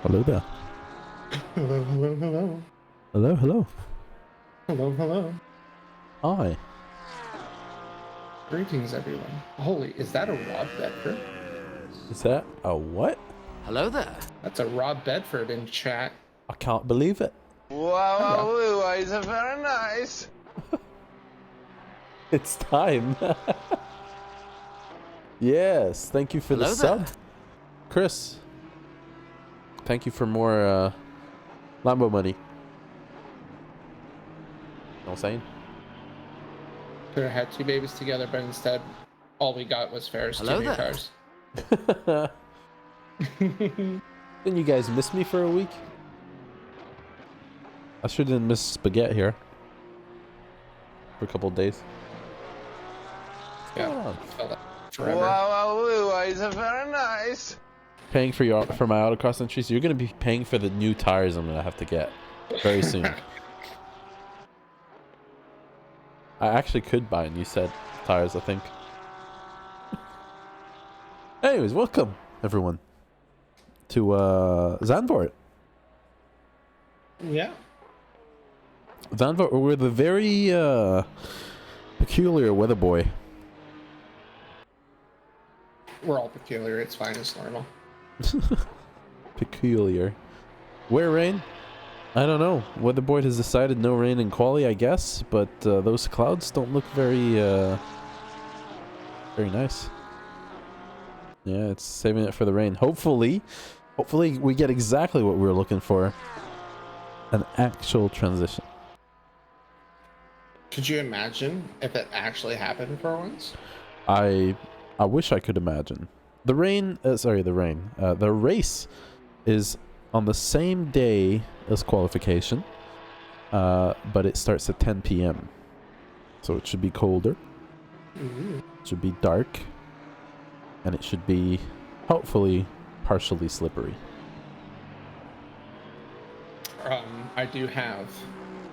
Hello there. Hello, hello, hello. Hello, hello. Hello, hello. Hi. Greetings, everyone. Holy, is that a Rob Bedford? Is that a what? Hello there. That's a Rob Bedford in chat. I can't believe it. Wow, it's very nice. It's time. Yes, thank you for Hello the there. sub. Chris, thank you for more Lambo money. You know what I'm saying? Could have had two babies together, but instead, all we got was Ferris Hello two new there. cars. Didn't you guys miss me for a week? I sure didn't miss Spaghetti here. For a couple of days. What's going on? Felt like forever. Wow, it's very nice. Paying for my autocross entries. You're gonna be paying for the new tires I'm gonna have to get very soon. I actually could buy a new set of tires, I think. Anyways, welcome everyone to Zandvoort. Yeah. Zandvoort, we're the very peculiar weather boy. We're all peculiar. It's fine. It's normal. Peculiar. Where rain? I don't know. Weather boy has decided no rain in Quali, I guess, but those clouds don't look very nice. Yeah, it's saving it for the rain. Hopefully we get exactly what we were looking for. An actual transition. Could you imagine if it actually happened for once? I wish I could imagine. The race is on the same day as qualification, but it starts at 10 p.m. So it should be colder. Mm-hmm. It should be dark, and it should be hopefully partially slippery. I do have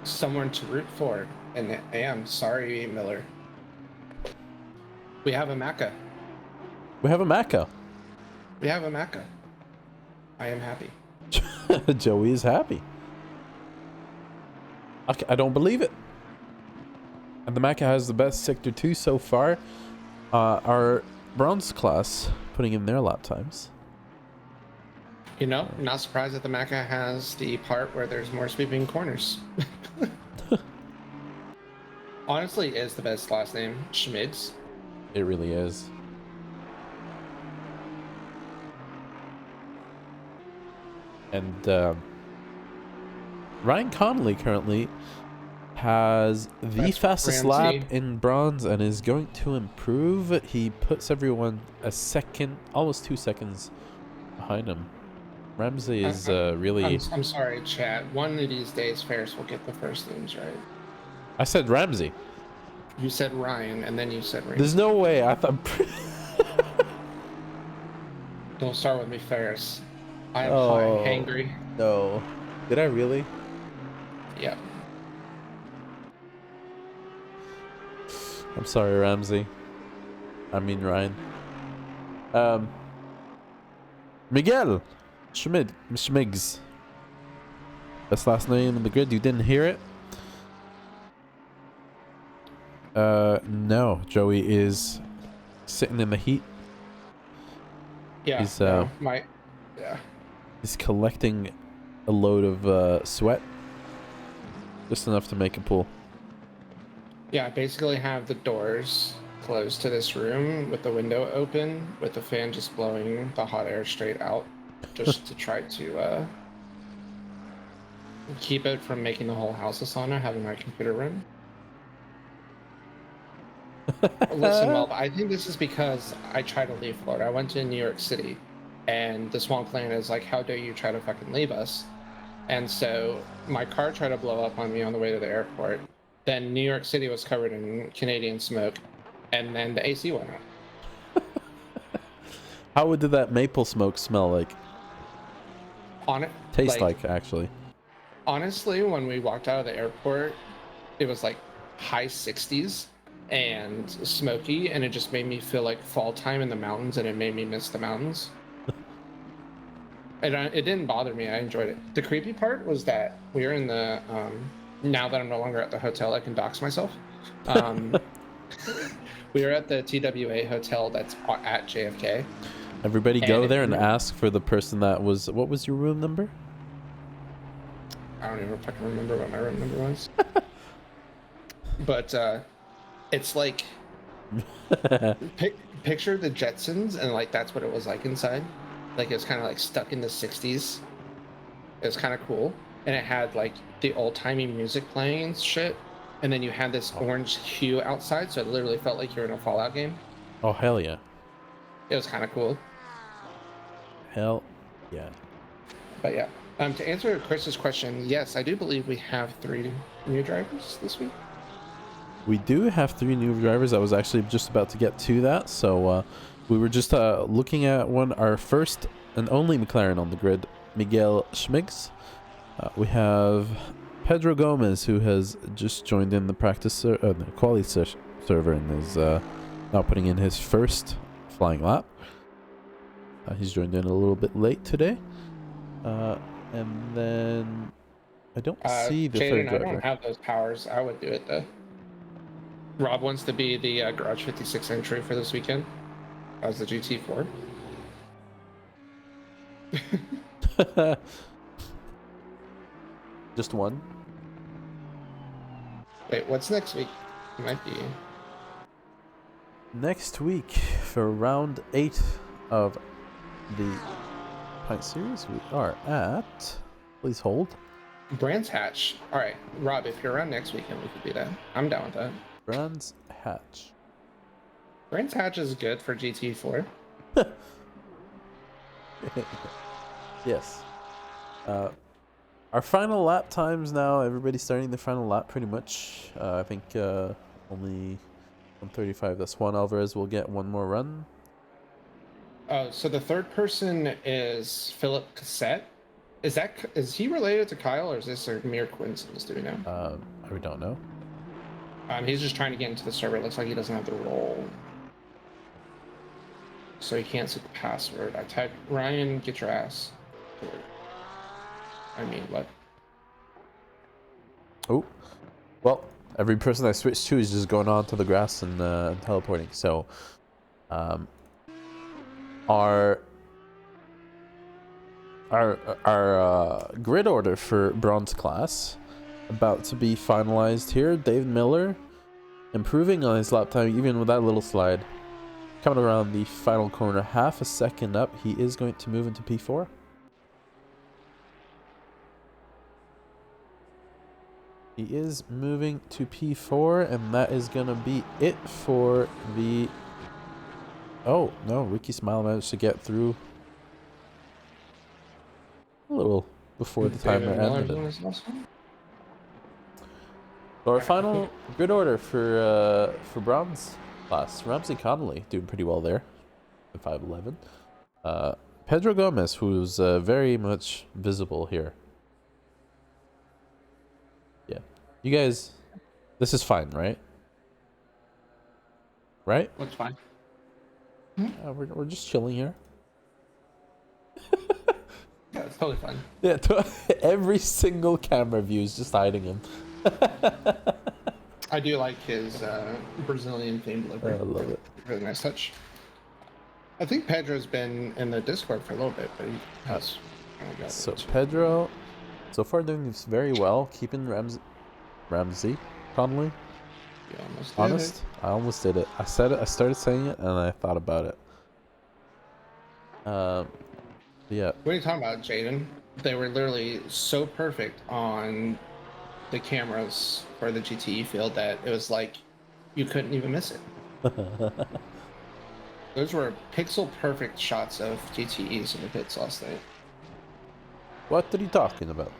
someone to root for, and I am sorry, Miller. We have a Macca. We have a Macca. We have a Macca. I am happy. Joey is happy. I don't believe it. And the Macca has the best Sector 2 so far. Our bronze class putting in their lap times. You know, not surprised that the Macca has the part where there's more sweeping corners. Honestly, it is the best last name, Schmids. It really is. And Ryan Connolly currently has the fastest lap in bronze and is going to improve. He puts everyone a second, almost 2 seconds behind him. Ramsey is really... I'm sorry, chat. One of these days, Ferris will get the first names right. I said Ramsey. You said Ryan, and then you said Ramsey. There's no way. I thought... Don't start with me, Ferris. I am high, hangry. No. Did I really? Yep. I'm sorry, Ramsey. I mean Ryan. Miguel Schmigs. Best last name in the grid. You didn't hear it? No. Joey is sitting in the heat. Yeah. He's yeah. He's collecting a load of sweat. Just enough to make a pool. Yeah, I basically have the doors closed to this room with the window open, with the fan just blowing the hot air straight out, just to try to keep it from making the whole house a sauna, having my computer run. Listen, well, I think this is because I tried to leave Florida. I went to New York City, and the Swamp Clan is like, how dare you try to fucking leave us? And so my car tried to blow up on me on the way to the airport. Then New York City was covered in Canadian smoke, and then the AC went out. How did that maple smoke smell like? Taste like, actually. Honestly, when we walked out of the airport, it was like high 60s and smoky, and it just made me feel like fall time in the mountains, and it made me miss the mountains. It didn't bother me. I enjoyed it. The creepy part was that we were in the now that I'm no longer at the hotel, I can dox myself. We were at the TWA hotel that's at JFK. Everybody go there and ask for the person that was. What was your room number? I don't even fucking remember what my room number was. But it's like picture the Jetsons, and like that's what it was like inside. Like it was kind of like stuck in the 60s. It was kind of cool, and it had like the old-timey music playing and shit. And then you had this orange hue outside, so it literally felt like you were in a Fallout game. Oh hell yeah! It was kind of cool. Hell yeah! But yeah, to answer Chris's question, yes, I do believe we have 3 new drivers this week. We do have 3 new drivers. I was actually just about to get to that. So we were just looking at our first and only McLaren on the grid, Miguel Schmigs. We have Pedro Gomez, who has just joined in the the quality server and is now putting in his first flying lap. He's joined in a little bit late today. And then I don't see the third driver. I don't have those powers. I would do it though. Rob wants to be the Garage 56 entry for this weekend as the GT4. Just one? Wait, what's next week? It might be. Next week for round 8 of the Pint Series, we are at. Please hold. Brands Hatch. All right, Rob, if you're around next weekend, we could do that. I'm down with that. Brands Hatch. Brands Hatch is good for GT4. Yes. Our final lap times now. Everybody's starting the final lap pretty much. I think only 135. That's Juan Alvarez will get one more run. Oh, so the third person is Philip Cassette. Is he related to Kyle, or is this a mere coincidence? Do we know? We don't know. He's just trying to get into the server. It looks like he doesn't have the role, so he can't see the password. I typed, Ryan, get your ass. I mean, what? Oh, well, every person I switch to is just going on to the grass and teleporting. So, our grid order for bronze class about to be finalized here. Dave Miller improving on his lap time even with that little slide. Coming around the final corner, half a second up, he is going to move into P4. He is moving to P4, and that is going to be it for the... Oh, no, Ricky Smile managed to get through a little before the timer ended. So our final grid order for bronze class. Ramsey Connolly doing pretty well there at 5'11". Pedro Gomez, who's very much visible here. Yeah. You guys, this is fine, right? Right? Looks fine. We're just chilling here. Yeah, it's totally fine. Yeah, every single camera view is just hiding him. I do like his Brazilian theme delivery. I love it. Really nice touch. I think Pedro's been in the Discord for a little bit, but he has. So Pedro, so far doing this very well, keeping Ramsey Connolly. I almost did it. I said it. I started saying it, and I thought about it. Yeah. What are you talking about, Jaden? They were literally so perfect on the cameras for the GTE field that it was like you couldn't even miss it. Those were pixel perfect shots of GTEs in the pits last night. What are you talking about?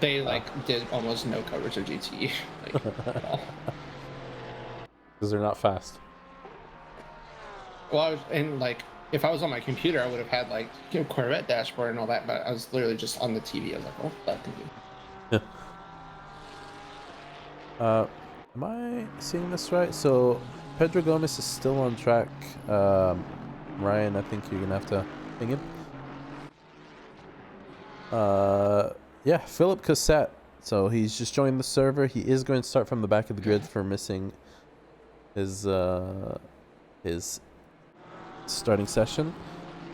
They did almost no coverage of GTE at all. Because they're not fast. Well, if I was on my computer, I would have had Corvette dashboard and all that, but I was literally just on the TV. I was like, oh, that can do. Am I seeing this right? So Pedro Gomez is still on track. Ryan, I think you're gonna have to ping him. Yeah, Philip Cassette. So he's just joined the server. He is going to start from the back of the grid for missing his starting session.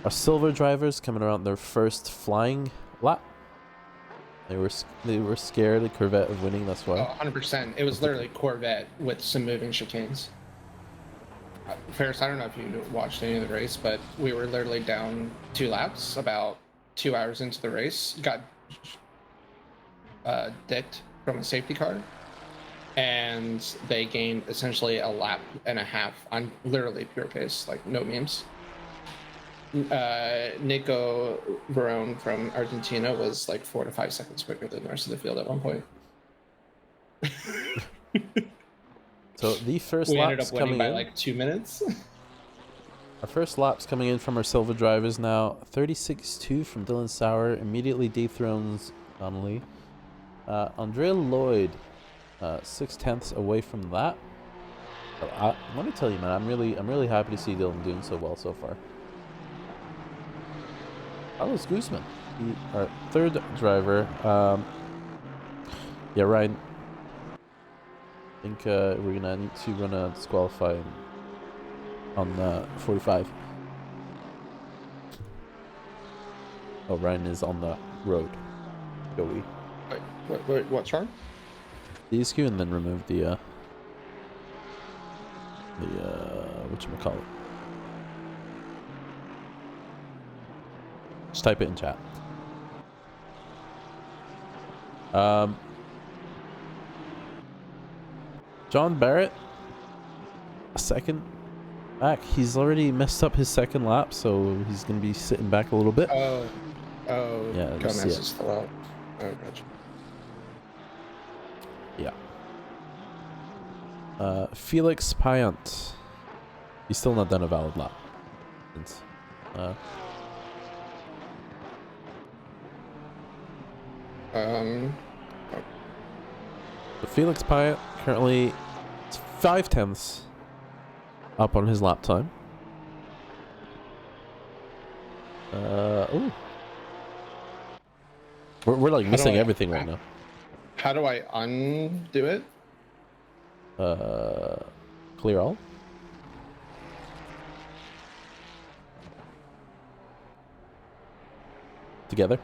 Our silver drivers coming around their first flying lap. They were scared of Corvette of winning. That's why. 100%. It was literally Corvette with some moving chicanes. Ferris, I don't know if you watched any of the race, but we were literally down 2 laps about 2 hours into the race. Got dicked from a safety car, and they gained essentially a lap and a half on literally pure pace, like no memes. Nico Barone from Argentina was like 4 to 5 seconds quicker than the rest of the field at one point. So the first we lap's ended up winning coming by in. like 2 minutes. Our first lap's coming in from our silver drivers now. 36-2 from Dylan Sauer immediately dethrones Donnelly. Andrea Lloyd, 6/10 away from that. Let me tell you, man, I'm really happy to see Dylan doing so well so far. Carlos Guzman, our third driver. Yeah, Ryan. I think we're gonna need to run a disqualify on 45. Oh, Ryan is on the road. Joey. Wait, what's wrong? DSQ and then remove the whatchamacallit. Just type it in chat. John Barrett, a second back. He's already messed up his second lap, so he's gonna be sitting back a little bit. Oh, yeah. Gomez is still out. Oh, gotcha. Yeah. Felix Payant. He's still not done a valid lap. Since, So Felix Payant currently 5/10 up on his lap time. Ooh. We're like missing everything right now. How do I undo it? Clear all. Together.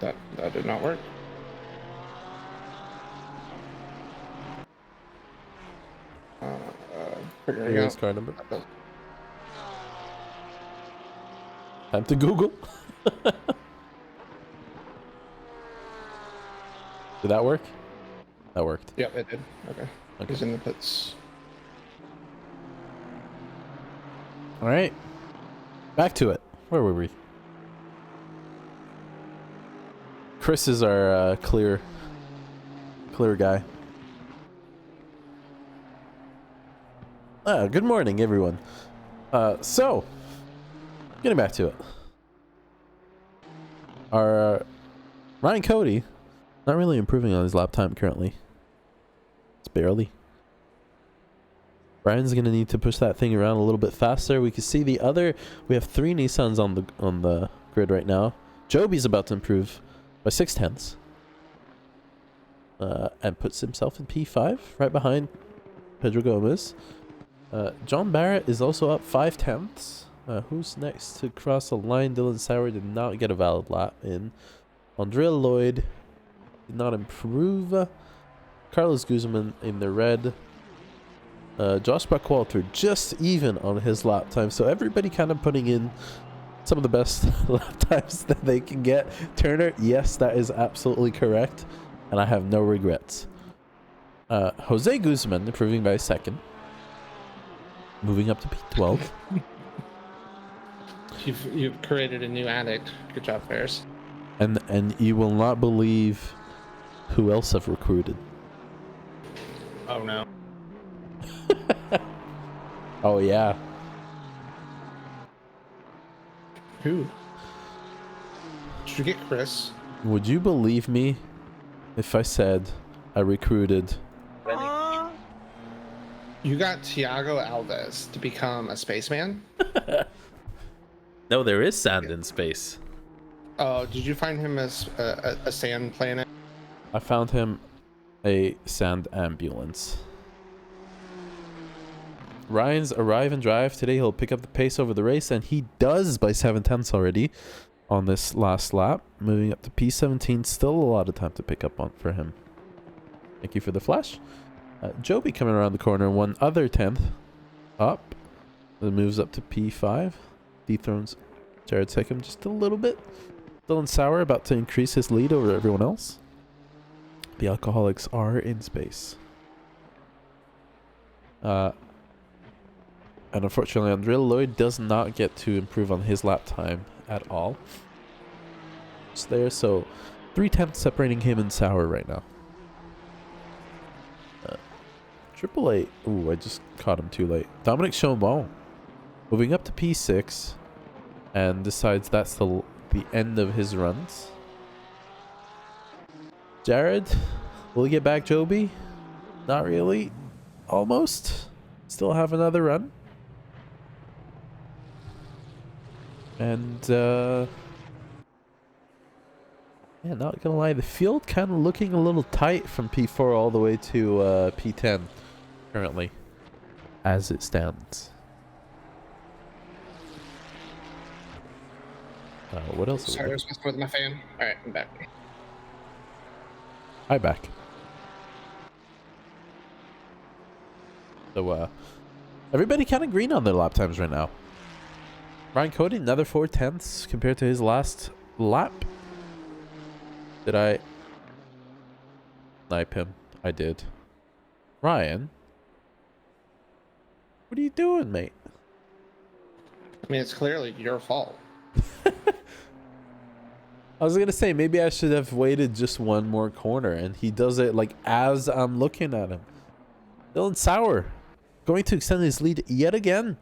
That did not work. Figuring Here's out. car number. Time to Google. Did that work? That worked. Yep, it did. Okay. He's in the pits. All right. Back to it. Where were we? Chris is our clear guy. Good morning, everyone. So, getting back to it. Our Ryan Cody, not really improving on his lap time currently. It's barely. Brian's gonna need to push that thing around a little bit faster. We can see we have 3 Nissans on the grid right now. Joby's about to improve by 6/10 and puts himself in P5 right behind Pedro Gomez. John Barrett is also up 5/10. Who's next to cross the line? Dylan Sauer did not get a valid lap in. Andrea Lloyd did not improve. Carlos Guzman in the red. Josh Buckwalter just even on his lap time. So everybody kind of putting in some of the best lap times that they can get. Turner, yes, that is absolutely correct. And I have no regrets. Jose Guzman improving by a second. Moving up to P12. You've created a new addict. Good job, Ferris. And you will not believe who else I've recruited. Oh no. Oh yeah. Who? Did you get Chris? Would you believe me if I said I recruited? You got Thiago Alves to become a spaceman? No, there is sand in space. Oh, did you find him as a sand planet? I found him a sand ambulance. Ryan's arrive and drive. Today he'll pick up the pace over the race, and he does by 7/10 already on this last lap. Moving up to P17. Still a lot of time to pick up on for him. Thank you for the flash. Joby coming around the corner. One other 10th up. Then moves up to P5. Dethrones Jared Seckham just a little bit. Dylan Sauer about to increase his lead over everyone else. The Alcoholics are in space. And unfortunately, Andrea Lloyd does not get to improve on his lap time at all. It's there, so 3/10 separating him and Sauer right now. Triple A. Ooh, I just caught him too late. Dominic Chaumont moving up to P6 and decides that's the end of his runs. Jared, will he get back Joby? Not really. Almost. Still have another run. And yeah, not gonna lie, the field kind of looking a little tight from P4 all the way to P10 currently, as it stands. What else? Sorry, I was messing with my fan. All right, I'm back. Hi, back. So everybody kind of green on their lap times right now. Ryan Cody, another 4/10 compared to his last lap. Did I snipe him? I did. Ryan, what are you doing, mate? I mean, it's clearly your fault. I was gonna say maybe I should have waited just one more corner, and he does it like as I'm looking at him. Dylan Sauer going to extend his lead yet again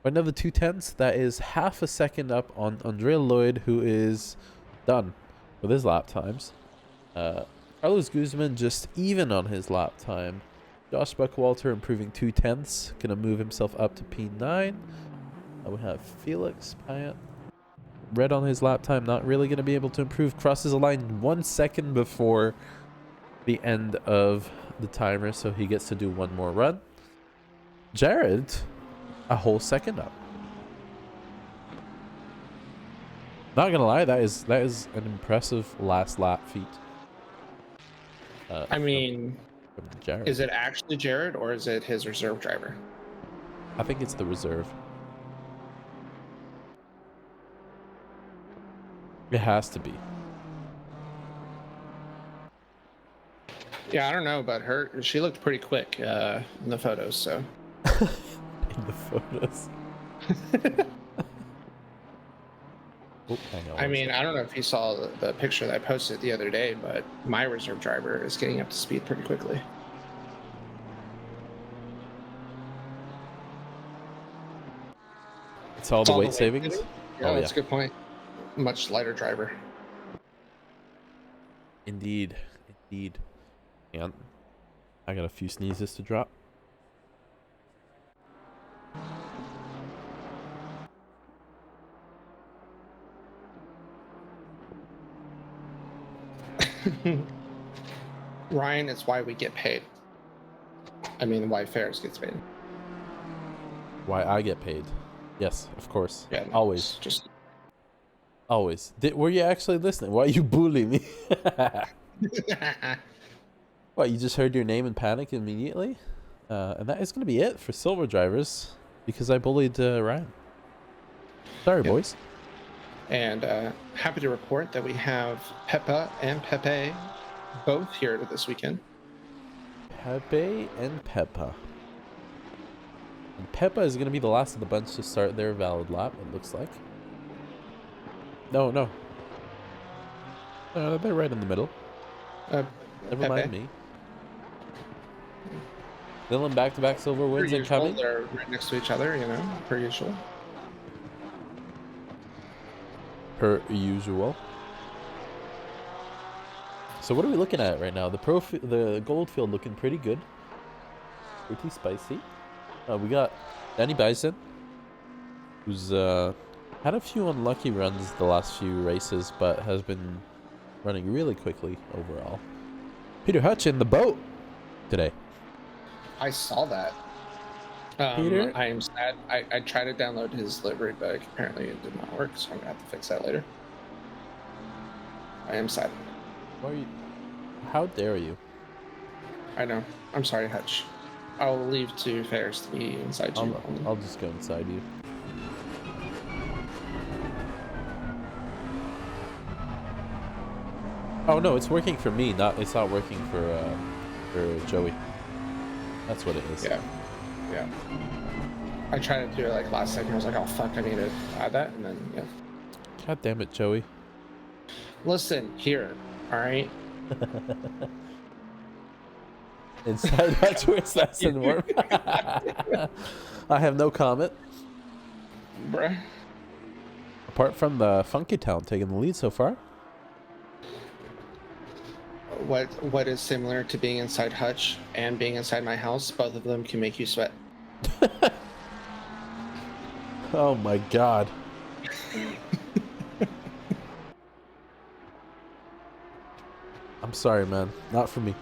by another 2/10. That is half a second up on Andrea Lloyd, who is done with his lap times. Carlos Guzman just even on his lap time. Josh Buckwalter improving 2/10, gonna move himself up to P9. We have Felix Payet. Red on his lap time, not really going to be able to improve. Crosses a line 1 second before the end of the timer, so he gets to do one more run. Jared, a whole second up. Not gonna lie, that is an impressive last lap feat. I mean, from Jared. Is it actually Jared or is it his reserve driver? I think it's the reserve. It has to be. Yeah, I don't know, but she looked pretty quick in the photos, so. In the photos. Oh, hang on. I mean, I don't know if you saw the picture that I posted the other day, but my reserve driver is getting up to speed pretty quickly. It's all the weight savings? Yeah, that's a good point. Much lighter driver. Indeed. And I got a few sneezes to drop. Ryan, it's why we get paid. I mean, why Ferris gets paid. Why I get paid? Yes, of course. Yeah, no, always. Just always. Were you actually listening? Why are you bullying me? What, you just heard your name and panicked immediately? And that is going to be it for silver drivers because I bullied Ryan. Sorry, boys. And happy to report that we have Peppa and Pepe both here this weekend. Pepe and Peppa. And Peppa is going to be the last of the bunch to start their valid lap, it looks like. No. They're right in the middle. Never mind me. Dylan back-to-back silver wins incoming. They're right next to each other, you know, per usual. Per usual. So what are we looking at right now? The gold field looking pretty good. Pretty spicy. We got Danny Bison, who's Had a few unlucky runs the last few races, but has been running really quickly overall. Peter Hutch in the boat today. I saw that. Peter? I am sad. I tried to download his livery book. Apparently it did not work, so I'm gonna have to fix that later. I am sad. Why are you... How dare you? I know. I'm sorry, Hutch. I'll leave to Ferris to be inside you. I'll just go inside you. Oh no, it's working for me. It's not working for Joey. That's what it is. Yeah. Yeah. I tried to do it like last second. I was like, oh fuck, I need to add that, and then yeah. God damn it, Joey. Listen here, all right. Inside that's where it's nice and warm. I have no comment. Bruh. Apart from the Funky Town taking the lead so far. What is similar to being inside Hutch and being inside my house? Both of them can make you sweat. Oh my god. I'm sorry, man. Not for me.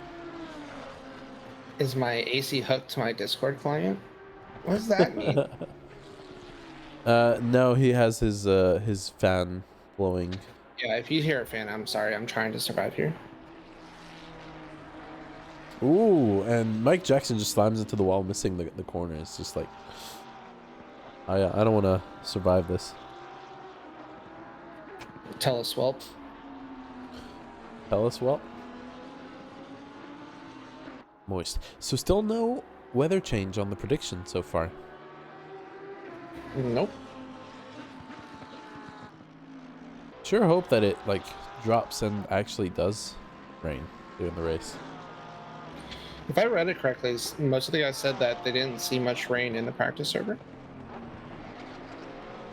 Is my AC hooked to my Discord client? What does that mean? No, he has his fan blowing. Yeah, if you hear a fan, I'm sorry. I'm trying to survive here. Ooh, and Mike Jackson just slams into the wall, missing the corner. It's just like, I don't want to survive this. Tell us, Whelp. Tell us what? Moist. So still no weather change on the prediction so far. Nope. Sure hope that it like drops and actually does rain during the race. If I read it correctly, most of the guys said that they didn't see much rain in the practice server.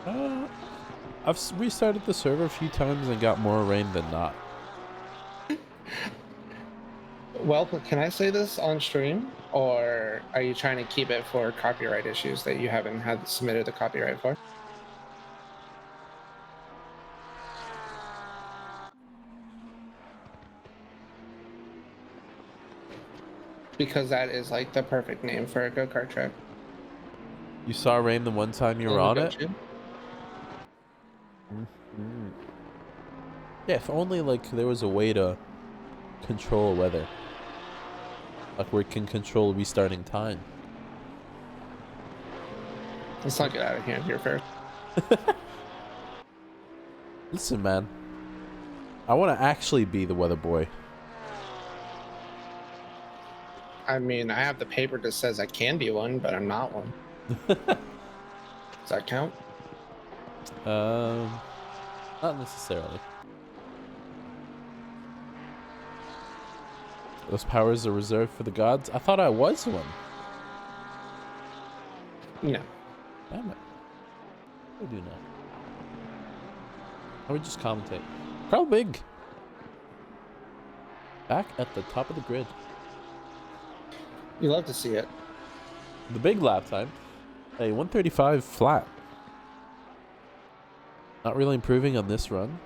I've restarted the server a few times and got more rain than not. Well, can I say this on stream, or are you trying to keep it for copyright issues that you haven't had submitted the copyright for? Because that is like the perfect name for a go-kart track. You saw rain the one time you were on it? Yeah, if only like there was a way to control weather. Like we can control restarting time. Let's not get out of hand here first. Listen, man. I want to actually be the weather boy. I mean, I have the paper that says I can be one, but I'm not one. Does that count? Not necessarily. Those powers are reserved for the gods. I thought I was one. No. Damn it. I do not. I would just commentate. Carl Big. Back at the top of the grid. You love to see it. The big lap time. Hey, 135 flat. Not really improving on this run.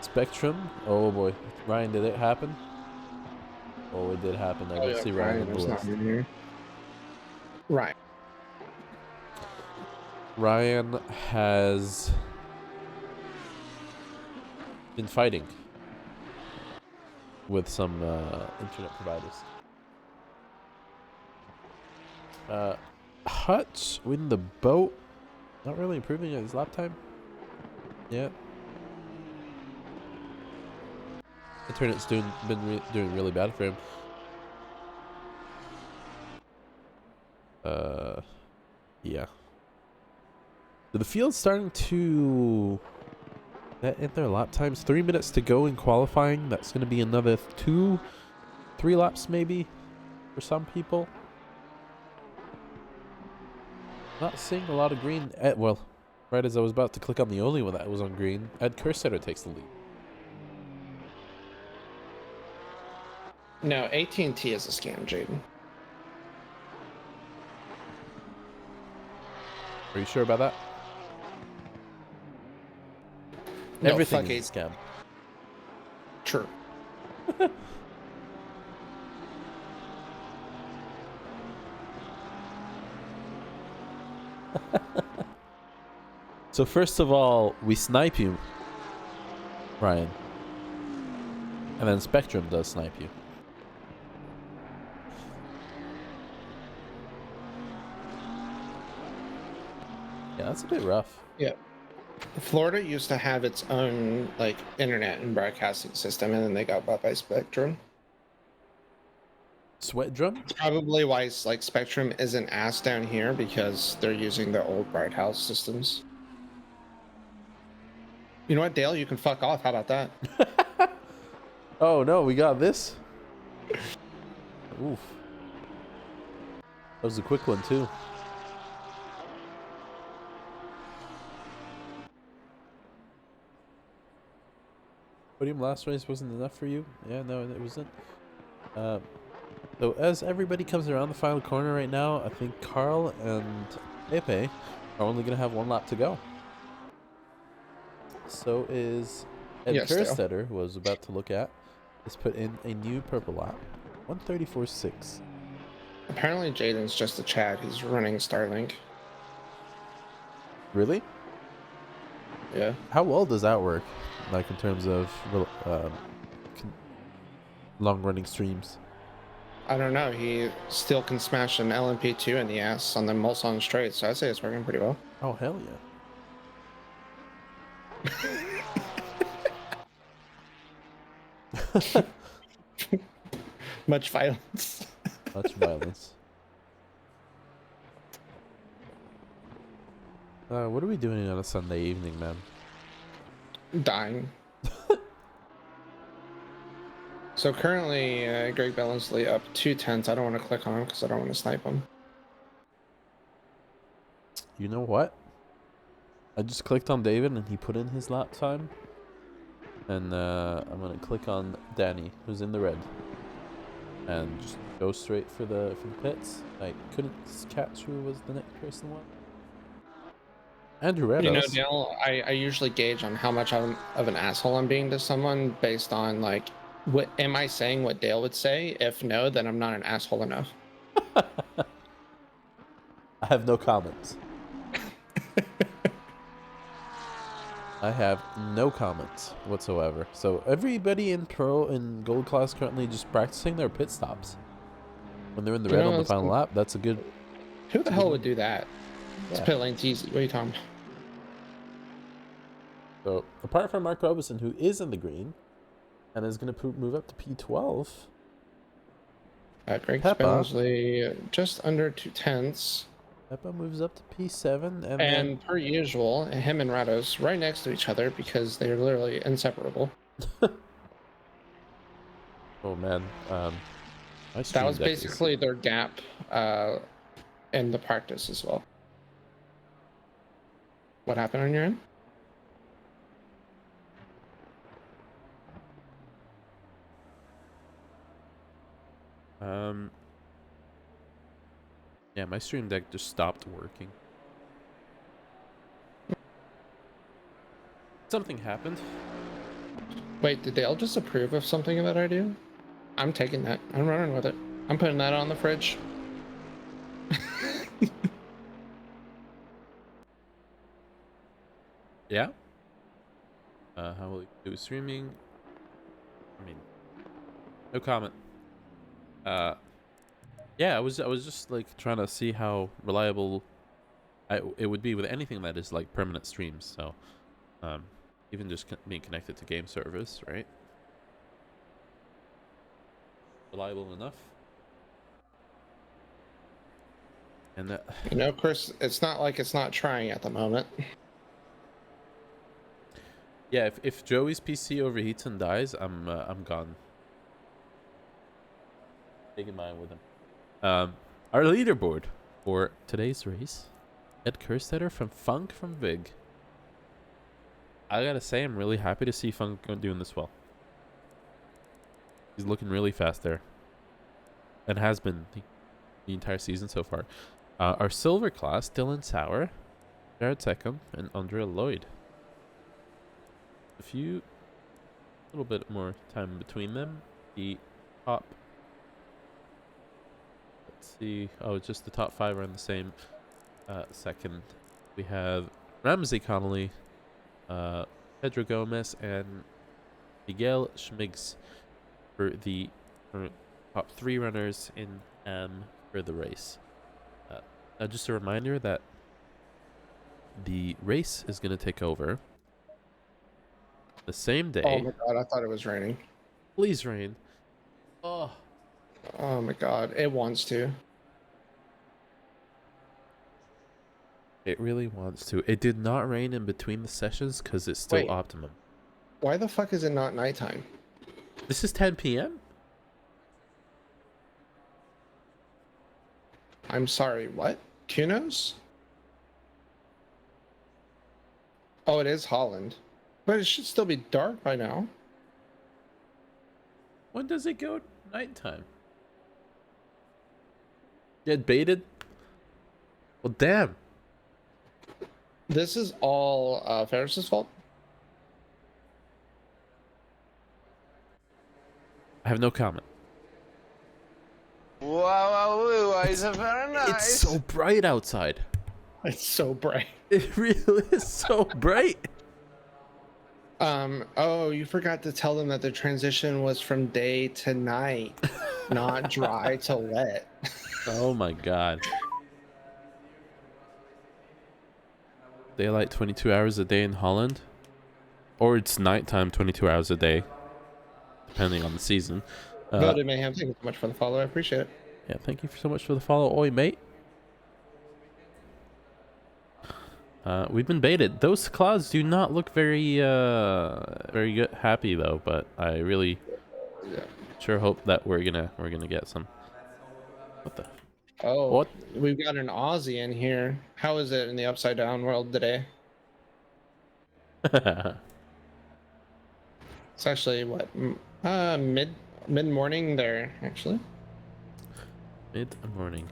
Spectrum. Oh boy. Ryan, did it happen? Oh, it did happen. I did see Ryan in the list. Here. Right. Ryan has been fighting with some internet providers. Hutch in the boat. Not really improving at his lap time. Yeah. Internet's doing really bad for him. Yeah. So the field's starting to in their lap times. 3 minutes to go in qualifying. That's going to be another 2-3 laps maybe for some people. Not seeing a lot of green. Well, right as I was about to click on the only one that was on green, Ed Kerstetter takes the lead. No, AT&T is a scam, Jaden. Are you sure about that? No, Everything fuck is a scam. True. So first of all, we snipe you, Ryan. And then Spectrum does snipe you. Yeah, that's a bit rough. Yeah. Florida used to have its own like internet and broadcasting system, and then they got bought by Spectrum. Sweat drum? It's probably why like Spectrum isn't asked down here, because they're using the old Bright House systems. You know what, Dale? You can fuck off. How about that? Oh no, we got this. Oof. That was a quick one too. Podium last race wasn't enough for you? Yeah, no, it wasn't. So as everybody comes around the final corner right now, I think Carl and Pepe are only going to have one lap to go. So is Ed Kerstetter, who I was about to look at, has put in a new purple lap. 134.6. Apparently Jaden's just a Chad. He's running Starlink. Really? Yeah. How well does that work? Like in terms of long-running streams? I don't know. He still can smash an LMP2 in the ass on the Mulsanne straight, so I'd say it's working pretty well. Oh, hell yeah. Much violence. Much violence. What are we doing on a Sunday evening, man? Dying. So currently, Greg Bellinsley up 2/10. I don't want to click on him because I don't want to snipe him. You know what? I just clicked on David and he put in his lap time. And I'm going to click on Danny, who's in the red. And just go straight for the pits. I couldn't catch who was the next person was. Andrew Redos. You know, Dale, I usually gauge on how much of an asshole I'm being to someone based on, like, what am I saying what Dale would say? If no, then I'm not an asshole enough. I have no comments. I have no comments whatsoever. So everybody in Pro and Gold class currently just practicing their pit stops. When they're in the red on the final lap, that's a good... Who the hell would do that? It's Yeah. pit lane's easy. What are you talking about? So apart from Mark Robinson, who is in the green, and is going to move up to P12. Greg Peppa. Bellinsley just under 2/10. Peppa moves up to P7, and And per usual, him and Rados right next to each other because they're literally inseparable. Oh man, That was basically their gap in the practice as well. What happened on your end? Yeah, my stream deck just stopped working. Something happened. Wait, did Dale just approve of something that I do? I'm taking that. I'm running with it. I'm putting that on the fridge. Yeah. How will you do streaming? I mean, no comment. Yeah, I was just like trying to see how reliable it would be with anything that is like permanent streams. So, even just being connected to game servers, right? Reliable enough. And You know, Chris, it's not like it's not trying at the moment. yeah, if Joey's PC overheats and dies, I'm gone. Taking mine with him. Our leaderboard for today's race: Ed Kerstetter from Funk from Vig. I gotta say, I'm really happy to see Funk doing this well. He's looking really fast there, and has been the entire season so far. Our silver class: Dylan Sauer, Jared Seckham, and Andrea Lloyd. a little bit more time between them. The top, let's see. Oh, just the top 5 are in the same second. We have Ramsey Connolly, Pedro Gomez, and Miguel Schmigs for the top 3 runners in for the race. Now, just a reminder that the race is going to take over the same day. Oh my god, I thought it was raining. Please rain. Oh my god, it wants to. It really wants to. It did not rain in between the sessions because it's still optimum. Why the fuck is it not nighttime? This is 10 p.m.? I'm sorry, what? Kunos? Oh, it is Holland. But it should still be dark by now. When does it go nighttime? Get baited? Well, damn. This is all Ferris's fault? I have no comment. Wow, it's very nice. It's so bright outside. It's so bright. It really is so bright. Oh, you forgot to tell them that the transition was from day to night, not dry to wet. Oh my god. Daylight 22 hours a day in Holland. Or it's nighttime 22 hours a day, depending on the season. Voted Mayhem, thank you so much for the follow. I appreciate it. Yeah, thank you so much for the follow. Oi, mate. We've been baited. Those clouds do not look very good, happy though. But I really sure hope that we're gonna get some. What the? Oh, what? We've got an Aussie in here. How is it in the upside down world today? It's actually what mid morning there actually. Mid morning.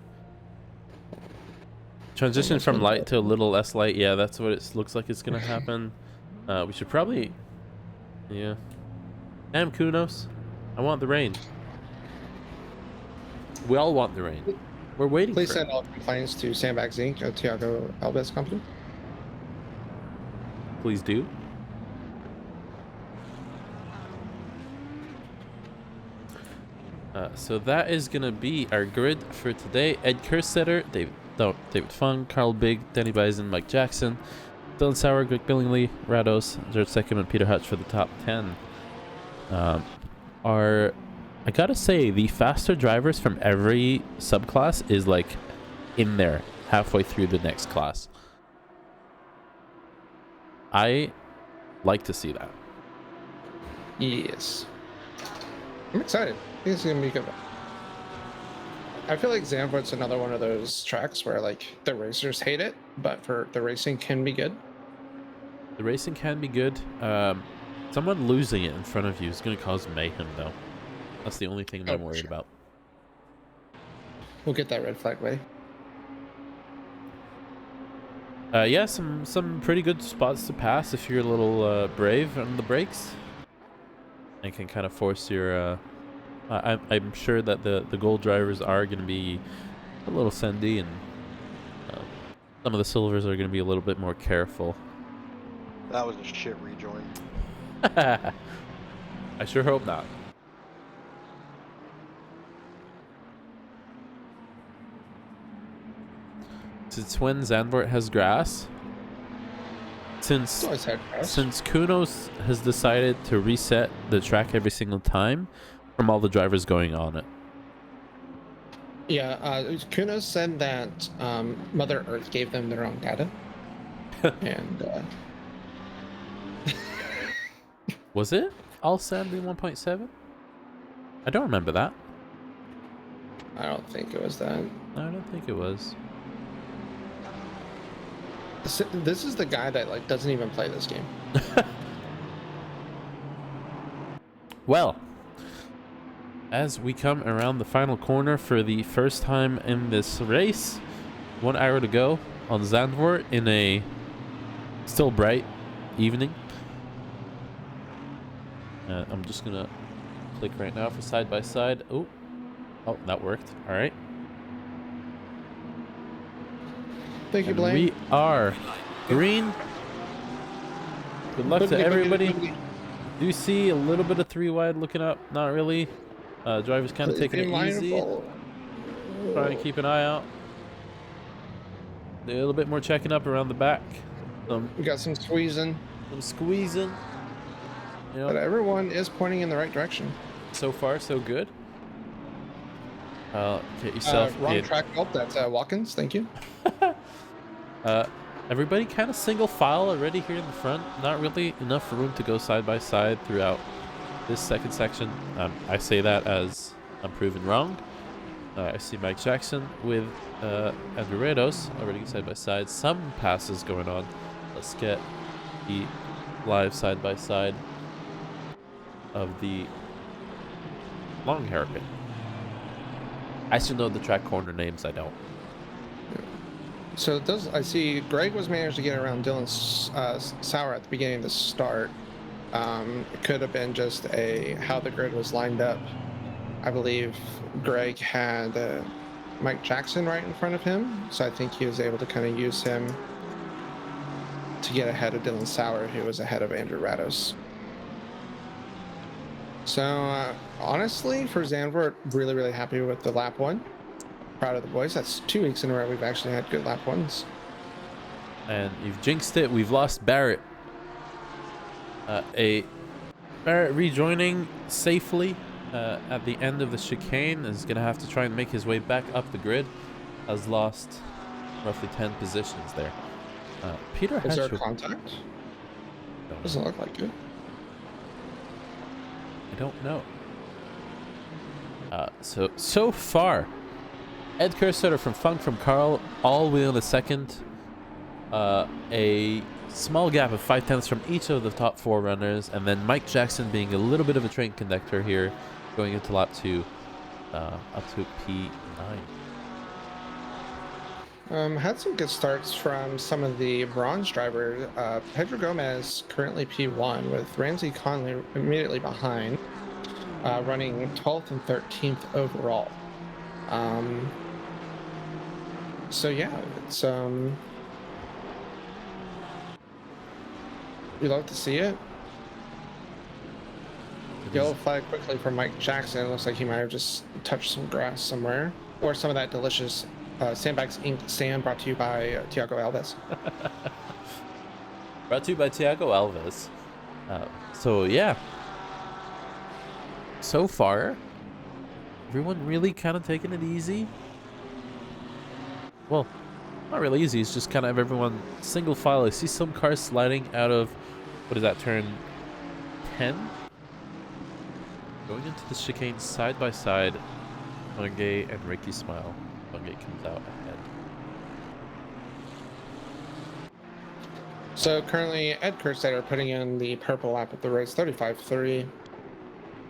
Transition from light to a little less light. Yeah, that's what it looks like it's gonna happen. We should probably, yeah. Damn, Kunos, I want the rain. We all want the rain. We're waiting. Please send all complaints to Sandbags Inc. or Tiago Alves Company. Please do. So that is gonna be our grid for today. Ed Kerstetter, David Fung, Carl Big, Danny Bison, Mike Jackson, Dylan Sauer, Greg Billingsley, Rados, George Seckham, and Peter Hutch for the top 10. I gotta say, the faster drivers from every subclass is like in there halfway through the next class. I like to see that. Yes. I'm excited. I think it's gonna be good. I feel like Zandvoort's another one of those tracks where like the racers hate it, but for the racing can be good. The racing can be good. Someone losing it in front of you is going to cause mayhem, though. That's the only thing I'm worried about. We'll get that red flag ready. Yeah, some pretty good spots to pass if you're a little brave on the brakes, and can kind of force your. I'm sure that the gold drivers are going to be a little sendy, and some of the silvers are going to be a little bit more careful. That was a shit rejoin. I sure hope not. Since when Zandvoort has grass? Since Kunos has decided to reset the track every single time from all the drivers going on it. Yeah, Kunos said that Mother Earth gave them their own data. And was it all Sandy 1.7? I don't remember that. I don't think it was that. I don't think it was. This is the guy that like doesn't even play this game. Well, as we come around the final corner for the first time in this race, 1 hour to go on Zandvoort in a still bright evening. I'm just gonna click right now for side by side. Oh, that worked. All right. Thank you, And Blaine. we are green. Good luck to everybody. Do you see a little bit of 3 wide looking up? Not really. Driver's kind of taking it easy. Try and keep an eye out. A little bit more checking up around the back. We got some squeezing. Some squeezing. You know, but everyone is pointing in the right direction. So far, so good. Get yourself wrong track. Oh, that's Watkins. Thank you. Everybody kind of single file already here in the front. Not really enough room to go side by side throughout this second section. I say that as I'm proven wrong. I see Mike Jackson with Andrew Redos already side by side. Some passes going on. Let's get the live side by side of the long hairpin. I should know the track corner names. I don't. So it does. I see Greg was managed to get around Dylan Sauer at the beginning of the start. It could have been just how the grid was lined up. I believe Greg had Mike Jackson right in front of him, so I think he was able to kind of use him to get ahead of Dylan Sauer, who was ahead of Andrew Rados. So honestly, for Zandvoort, really, really happy with the lap one. Proud of the boys. That's 2 weeks in a row we've actually had good lap ones. And you've jinxed it. We've lost Barrett. Barrett rejoining safely at the end of the chicane is going to have to try and make his way back up the grid. Has lost roughly 10 positions there. Peter Is there a contact? Doesn't look like it. I don't know. So far, Ed Kerstetter from Funk from Carl all within a second. A small gap of 0.5 from each of the top 4 runners, and then Mike Jackson being a little bit of a train conductor here, going into lap 2, up to P9. Had some good starts from some of the bronze drivers. Pedro Gomez currently P1 with Ramsey Conley immediately behind, running 12th and 13th overall. So yeah, it's we love to see it. Yellow flag quickly for Mike Jackson. It looks like he might have just touched some grass somewhere, or some of that delicious Sandbags Inc. sand brought to you by Tiago Alves. Brought to you by Tiago Alves. So yeah, so far, everyone really kind of taking it easy. Well, not really easy. It's just kind of everyone single file. I see some cars sliding out of, what is that, turn 10? Going into the chicane side by side. Bungay and Ricky Smile. Bungay comes out ahead. So currently, Ed Kerstetter putting in the purple lap at the race 35.3.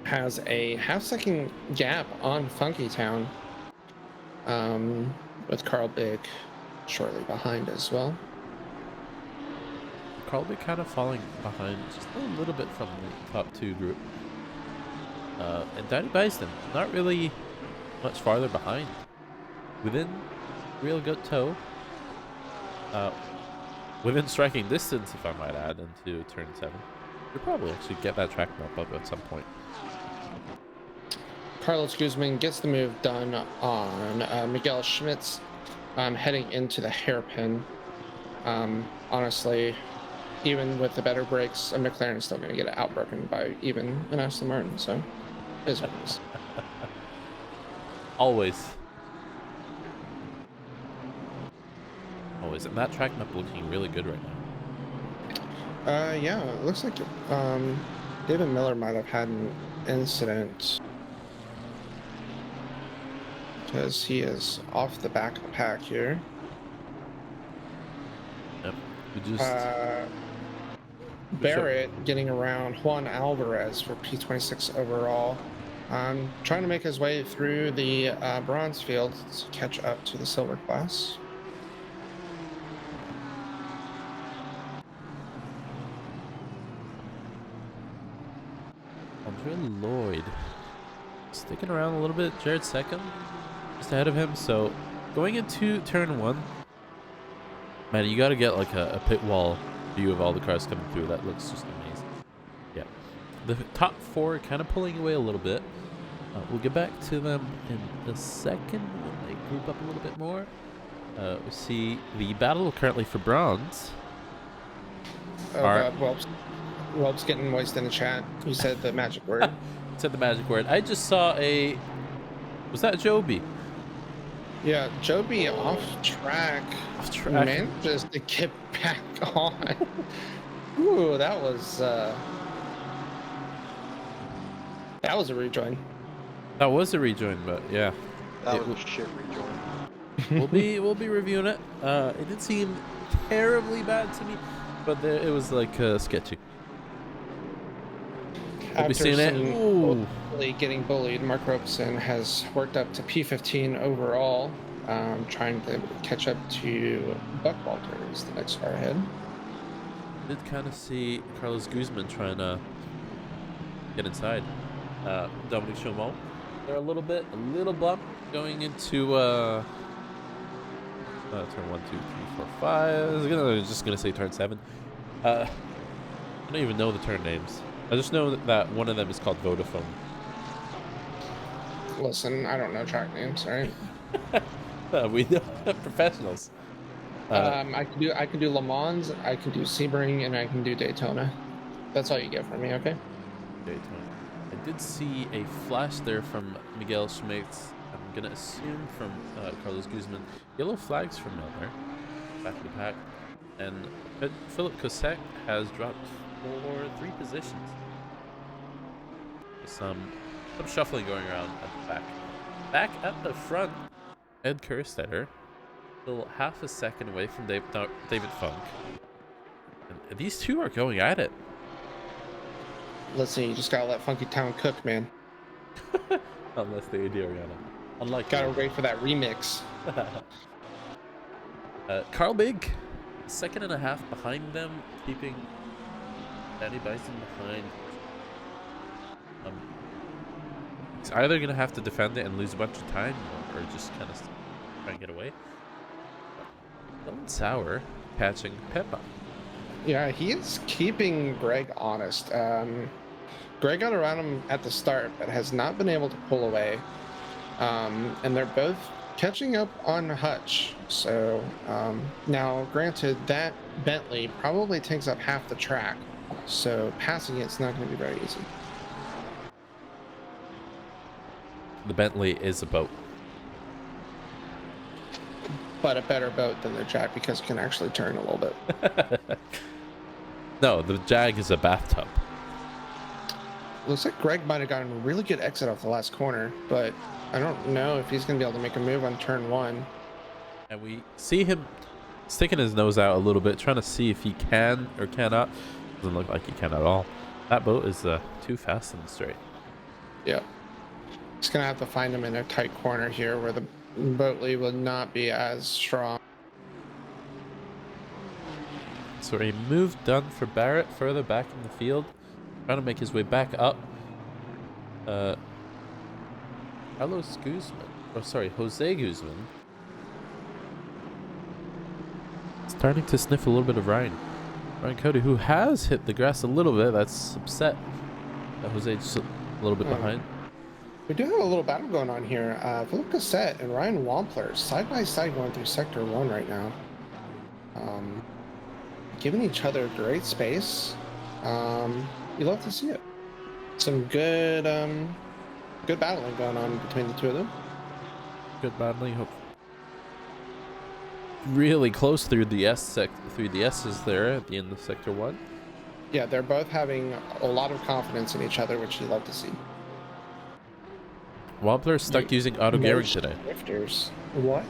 Has a half-second gap on Funky Town. With Carl Big shortly behind as well. Carl Big kind of falling behind just a little bit from the top 2 group. And Danny Bison, not really much farther behind. Within real good tow. Within striking distance, if I might add, into turn 7. You'll probably actually get that track map up at some point. Carlos Guzman gets the move done on Miguel Schmitz heading into the hairpin. Honestly, even with the better brakes, a McLaren is still going to get outbroken by even an Aston Martin, so it is what it is. Always. Always. And that track map looking really good right now. Yeah, it looks like David Miller might have had an incident, because he is off the back of the pack here. Yep. We just Barrett getting around Juan Alvarez for P26 overall. Trying to make his way through the bronze field to catch up to the silver class. Andre Lloyd sticking around a little bit. Jared second, just ahead of him. So going into turn 1, man, you got to get like a pit wall view of all the cars coming through. That looks just amazing. Yeah, the top 4 kind of pulling away a little bit. We'll get back to them in a second when they group up a little bit more. We see the battle currently for bronze. Oh God, Welp's getting moist in the chat. You said the magic word. Said the magic word. I just saw a... Was that Joby? Yeah, Joby off track. Off track. Manages to get back on. Ooh, that was a rejoin. That was a rejoin, but yeah. That was a shit rejoin. We'll be reviewing it. It didn't seem terribly bad to me, but it was like sketchy. We'll be seeing it. Getting bullied, Mark Robeson has worked up to P15 overall, trying to catch up to Buck Walter is the next car ahead. Did kind of see Carlos Guzman trying to get inside. Dominic Chaumont. They're a little bump going into turn 1, 2, 3, 4, 5. I was just gonna say turn 7. I don't even know the turn names. I just know that one of them is called Vodafone. Listen, I don't know track names, right? We know professionals. I can do Le Mans, I can do Sebring, and I can do Daytona. That's all you get from me, okay? Daytona. I did see a flash there from Miguel Schmitz. I'm gonna assume from Carlos Guzman. Yellow flags from Miller, back to the pack, and Philip Cossack has dropped for 3 positions. Some shuffling going around at the back. Back at the front, Ed Kerstetter, still half a second away from David Funk. And these two are going at it. Listen, you just gotta let Funky Town cook, man. Unless the AD Ariana. Unlike gotta wait for that remix. Carl Big, 2.5 seconds behind them, keeping Danny Bison behind. He's either gonna have to defend it and lose a bunch of time, or just kind of try and get away. Dylan Sauer catching Peppa. Yeah, he is keeping Greg honest. Greg got around him at the start, but has not been able to pull away. And they're both catching up on Hutch. So now, granted, that Bentley probably takes up half the track. So passing it's not going to be very easy. The Bentley is a boat. But a better boat than the Jag because it can actually turn a little bit. No, the Jag is a bathtub. Looks like Greg might have gotten a really good exit off the last corner, but I don't know if he's going to be able to make a move on turn 1. And we see him sticking his nose out a little bit, trying to see if he can or cannot. Doesn't look like he can at all. That boat is too fast and straight. Yeah. He's going to have to find him in a tight corner here where the Boatley will not be as strong. So a move done for Barrett further back in the field. Trying to make his way back up. Carlos Guzman. Oh, sorry, Jose Guzman. Starting to sniff a little bit of Ryan Cody, who has hit the grass a little bit. That's upset. Jose just a little bit behind. We do have a little battle going on here. Philip Cassette and Ryan Wampler side by side going through Sector 1 right now. Giving each other great space. You love to see it. Some good good battling going on between the two of them. Good battling. Hope really close through the through the S's there at the end of Sector 1. Yeah, they're both having a lot of confidence in each other, which you love to see. Wampler stuck using auto gearing today. Shifters. What?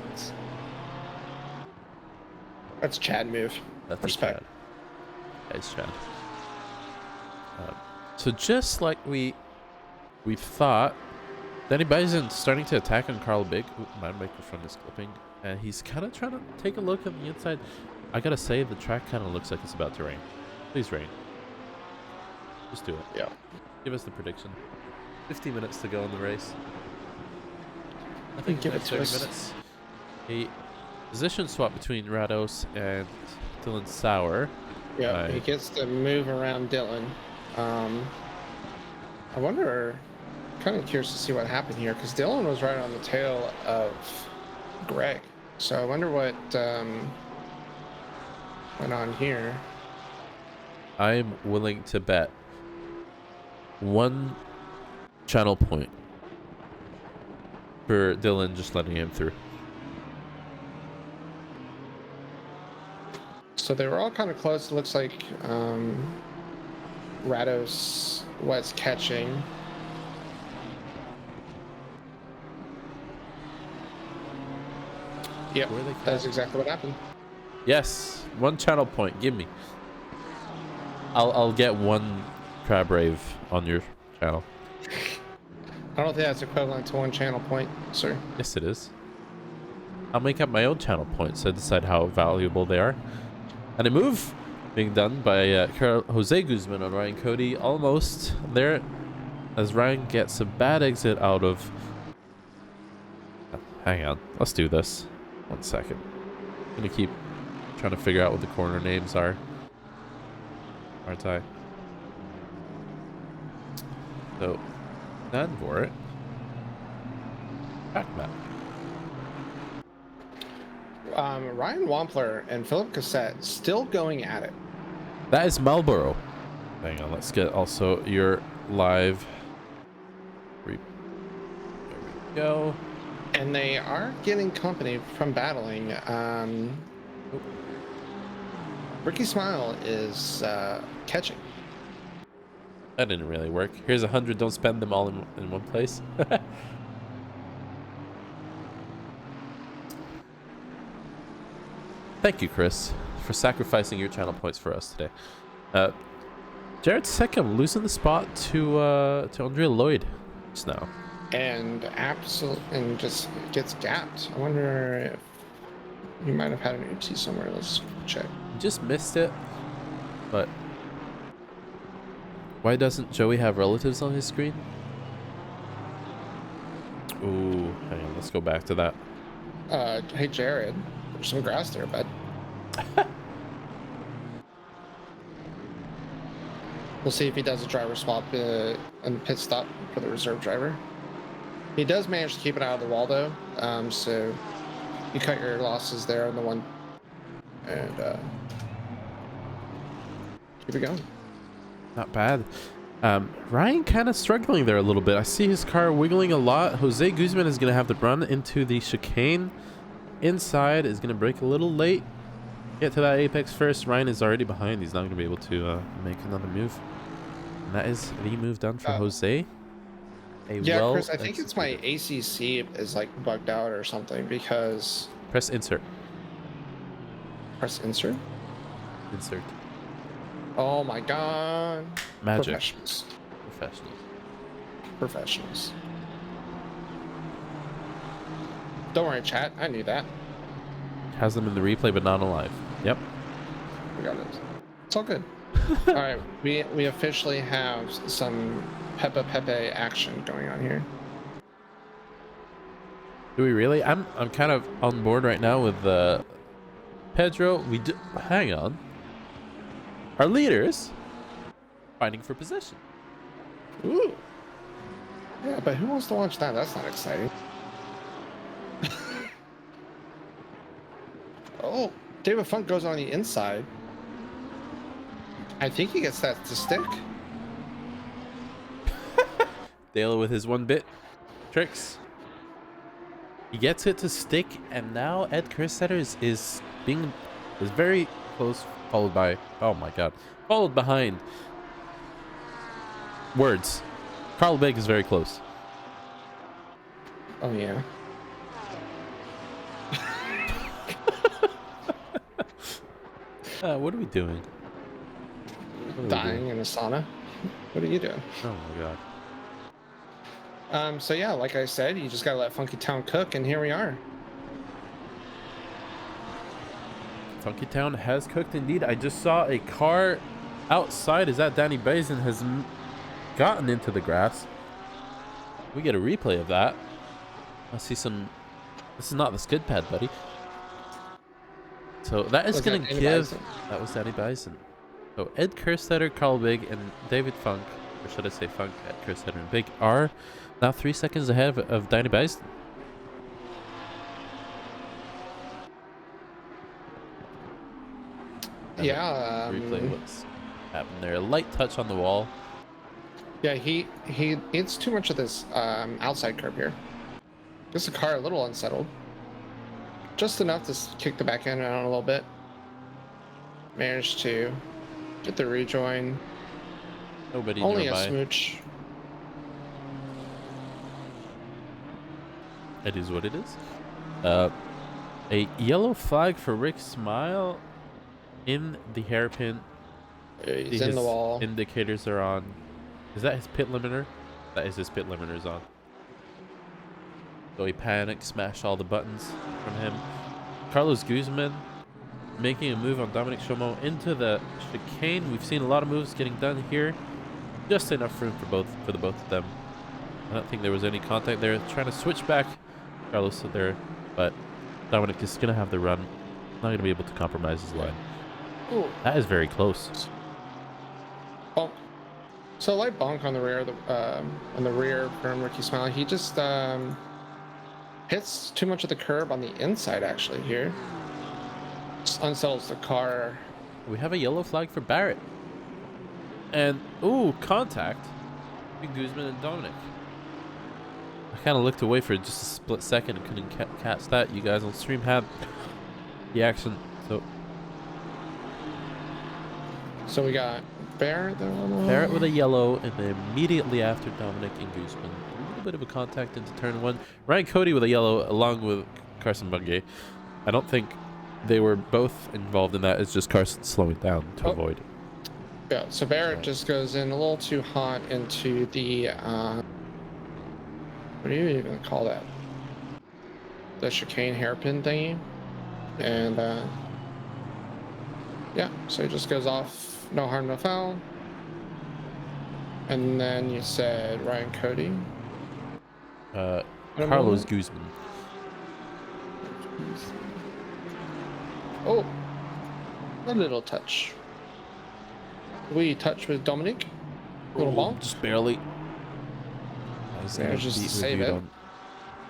That's Chad move. That's respect. Chad. It's Chad. So just like we thought, Danny Bison starting to attack on Carl Big. Ooh, my microphone is clipping. And he's kind of trying to take a look on the inside. I gotta say, the track kind of looks like it's about to rain. Please rain. Just do it. Yeah. Give us the prediction. 15 minutes to go in the race. I think think give it to 30 us. minutes. A position swap between Rados and Dylan Sauer. Yeah, he gets to move around Dylan. I wonder, kind of curious to see what happened here, because Dylan was right on the tail of Greg. So I wonder what went on here. I'm willing to bet 1 channel point for Dylan just letting him through. So they were all kind of close. It looks like Rados was catching. Yep, that's exactly what happened. Yes, 1 channel point. Give me. I'll get 1 crab rave on your channel. I don't think that's equivalent to 1 channel point, sir. Yes, it is. I'll make up my own channel points to decide how valuable they are. And a move being done by Jose Guzman on Ryan Cody, almost there, as Ryan gets a bad exit out of... Hang on, let's do this. 1 second. I'm gonna keep trying to figure out what the corner names are. Aren't I? So, Zandvoort. Track map. Ryan Wampler and Philip Cassette still going at it. That is Marlboro. Hang on, let's get also your live. There we go. And they are getting company from battling. Ricky Smile is catching. That didn't really work. Here's 100. Don't spend them all in one place. Thank you, Chris, for sacrificing your channel points for us today. Jared Seckham losing the spot to Andrea Lloyd just now. And just gets gapped. I wonder if he might have had an oopsie somewhere. Let's check. Just missed it, but why doesn't Joey have relatives on his screen? Ooh, hang on, let's go back to that. Hey Jared, there's some grass there, bud. We'll see if he does a driver swap and pit stop for the reserve driver. He does manage to keep it out of the wall though, so you cut your losses there on the one, and keep it going. Not bad. Ryan kind of struggling there a little bit. I see his car wiggling a lot. Jose Guzman is going to have to run into the chicane. Inside is going to brake a little late. Get to that apex first. Ryan is already behind. He's not going to be able to make another move. And that is the move done for Jose. Yeah, Chris, I think it's my ACC is like bugged out or something because... Press insert. Press insert? Insert. Oh my god. Magic. Professionals. Professionals. Professionals. Don't worry, chat. I knew that. Has them in the replay, but not alive. Yep. We got it. It's all good. All right, we officially have some Pepe action going on here. Do we really? I'm kind of on board right now with Pedro. Hang on. Our leaders fighting for position. Ooh. Yeah, but who wants to watch that? That's not exciting. Oh, David Funk goes on the inside. I think he gets that to stick. Dale with his 1-bit tricks. He gets it to stick, and now Ed Kerstetter is very close, followed by, oh my god, followed behind. Words. Carl Big is very close. Oh yeah. What are we doing? Dying in a sauna. What are you doing? Oh my god. So yeah, like I said, you just gotta let Funky Town cook, and here we are. Funky Town has cooked indeed. I just saw a car outside is that Danny Basin has gotten into the grass. We get a replay of that. I see some. This is not the skid pad, buddy. So that is going to give. That was Danny Bison. So Ed Kerstetter, Carl Big, and David Funk, or should I say Funk, Ed Kerstetter, and Big are now 3 seconds ahead of Danny Bison. Yeah. Replay what's happened there. A light touch on the wall. Yeah, he eats too much of this outside curb here. Gets the car a little unsettled. Just enough to kick the back end out a little bit. Managed to get the rejoin. Nobody Only nearby. a smooch. It is what it is. A yellow flag for Rick Smile in the hairpin. He's in the wall. Indicators are on. Is that his pit limiter? That is his pit limiters on. So he panicked, smashed all the buttons from him. Carlos Guzman making a move on Dominic Chomo into the chicane. We've seen a lot of moves getting done here. Just enough room for the both of them. I don't think there was any contact there. Trying to switch back. Carlos there, but Dominic is going to have the run. Not going to be able to compromise his line. Ooh. That is very close. Bonk. So light bonk on the rear from Ricky Smiley. He just hits too much of the curb on the inside actually here. Just unsettles the car. We have a yellow flag for Barrett. And, ooh, contact between Guzman and Dominic. I kind of looked away for just a split second and couldn't catch that. You guys on stream had the action. So we got Barrett there on the wall. Barrett with a yellow, and then immediately after Dominic and Guzman. A little bit of a contact into turn one. Ryan Cody with a yellow along with Carson Bungay. I don't think they were both involved in that. It's just Carson slowing down to avoid. Yeah, so Barrett just goes in a little too hot into the, what do you even call that? The chicane hairpin thingy. And, yeah, so he just goes off, no harm, no foul. And then you said Ryan Cody. Carlos Guzman. Oh, a little touch. We touch with Dominic. Little ball. Just barely. Just to save it. On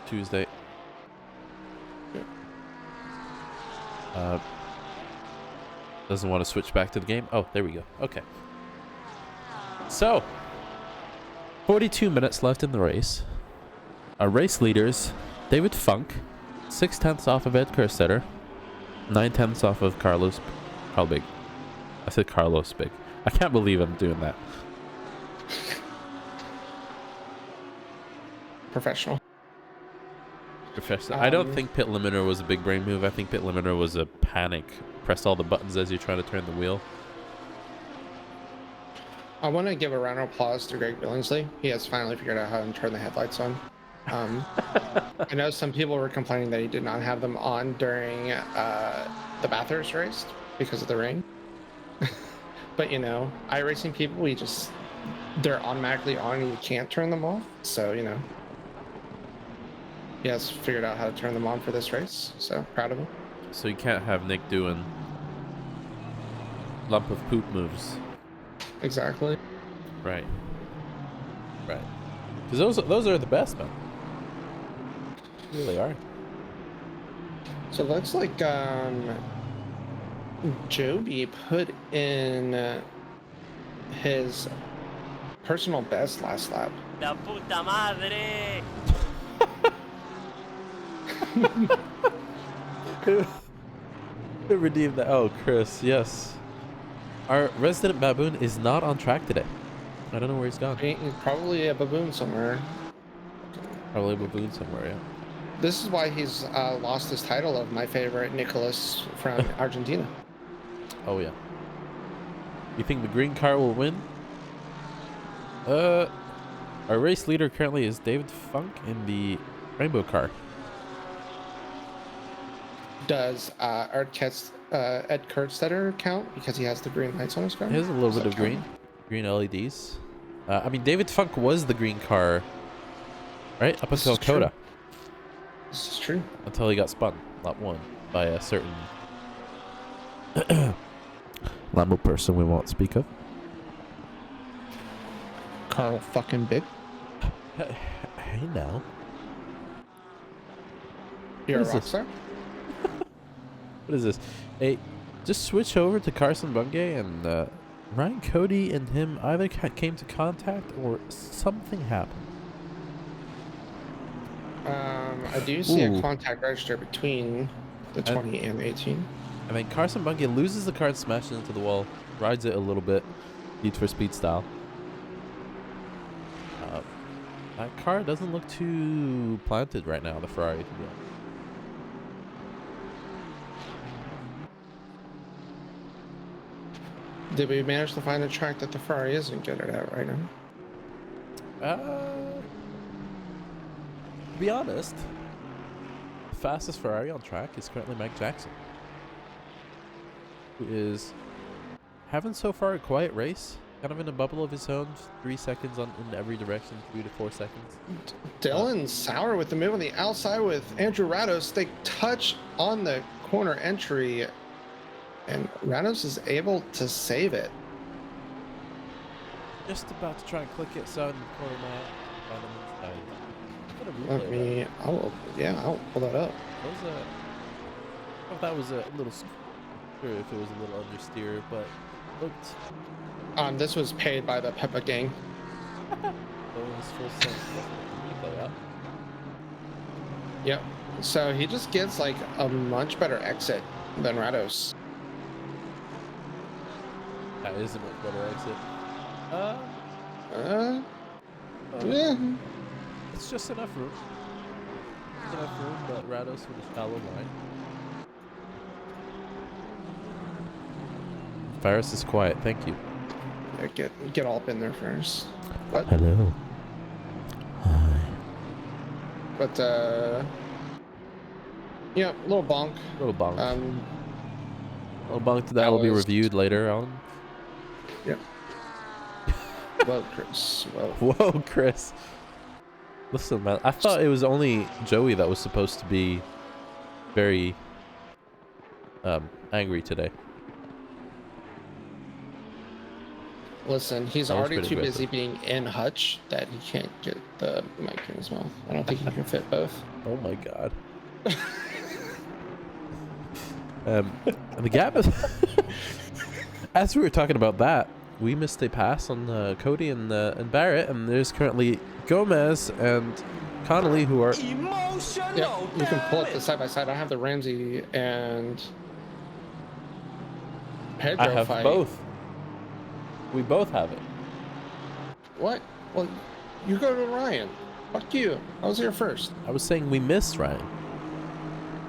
Tuesday. Doesn't want to switch back to the game. Oh, there we go. Okay. So, 42 minutes left in the race. Our race leaders, David Funk, 6/10 off of Ed Kerstetter, 9/10 off of Carl Big. I said Carlos Big. I can't believe I'm doing that. Professional. I don't think pit limiter was a big brain move. I think pit limiter was a panic. Press all the buttons as you're trying to turn the wheel. I want to give a round of applause to Greg Billingsley. He has finally figured out how to turn the headlights on. I know some people were complaining that he did not have them on during the Bathurst race because of the rain. But you know, iRacing people, they're automatically on and you can't turn them off. So, you know, he has figured out how to turn them on for this race. So proud of him. So you can't have Nick doing lump of poop moves. Exactly. Right. Because those are the best, man. They really are. So it looks like Joby put in his personal best last lap. La puta madre! Who redeemed that? Oh, Chris, yes. Our resident baboon is not on track today. I don't know where he's gone. Probably a baboon somewhere. Probably a baboon somewhere, yeah. This is why he's lost his title of my favorite Nicholas from Argentina. Oh, yeah. You think the green car will win? Our race leader currently is David Funk in the rainbow car. Does Ed Ed Kurtstetter count because he has the green lights on his car? He has a little Does bit that of green LEDs. I mean, David Funk was the green car, right? Up This until is true. Coda. This is true. Until he got spun, lap 1, by a certain Lambo person we won't speak of. Carl fucking Big. Hey now. You're a What is rock this? star? What is this? Hey, just switch over to Carson Bungay and Ryan Cody and him either came to contact or something happened. I do see Ooh. a contact register between the 20 and 18. I mean, Carson Bungay loses the car and smashes into the wall, rides it a little bit, Need for Speed style. That car doesn't look too planted right now, the Ferrari, to be honest. Did we manage to find a track that the Ferrari isn't good at right now? To be honest, the fastest Ferrari on track is currently Mike Jackson, who is having so far a quiet race, kind of in a bubble of his own, 3 seconds in every direction, 3 to 4 seconds. Dylan Sauer with the move on the outside with Andrew Rados. They touch on the corner entry, and Rados is able to save it. Just about to try and click it, so in the corner now. Let me, I'll pull that up. I thought that was a little, sure if it was a little understeer, but looked. This was paid by the Peppa gang. It was full sense. Replay up. Yep. So he just gets like a much better exit than Rados. That is a much better exit. Yeah. It's just enough room. Enough room, but Rados with a shallow line. Ferris is quiet. Thank you. Yeah, get all up in there first. But Hello. Hi. but yeah, little bonk. Little bonk. Little bonk that that will be was- reviewed later on. Yep. Whoa, Chris. Whoa. Whoa, Chris. Listen, man. I thought it was only Joey that was supposed to be very angry today. Listen, he's That was already pretty too busy aggressive. being in Hutch that he can't get the mic in his mouth. I don't think he can fit both. Oh my god. The gap is. As we were talking about that, we missed a pass on Cody and Barrett, and there's currently Gomez and Connolly who are. Yeah, you can pull up the side by side. I have the Ramsey and Pedro I have fight. both. We both have it. What? Well, you go to Ryan. Fuck you. I was here first. I was saying we missed Ryan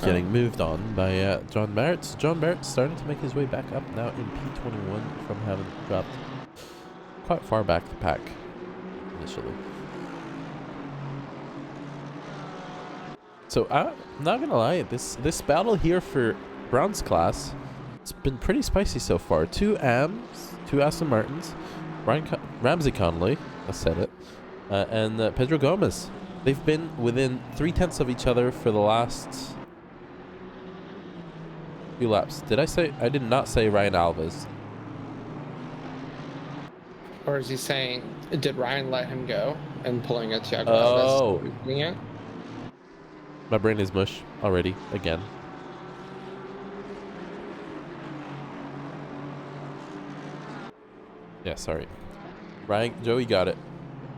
getting moved on by John Barrett. So John Barrett's starting to make his way back up now in P21 from having dropped quite far back the pack initially. So I'm not gonna lie, this battle here for bronze class, it's been pretty spicy so far. 2 AMs, 2 Aston Martins, Ramsey Connolly, I said it, and Pedro Gomez. They've been within 0.3 of each other for the last few laps. Did I say? I did not say Ryan Alves. Or is he saying, did Ryan let him go and pulling a Thiago Oh. Alves? Doing it? My brain is mush already again. Yeah, sorry. Ryan, Joey got it.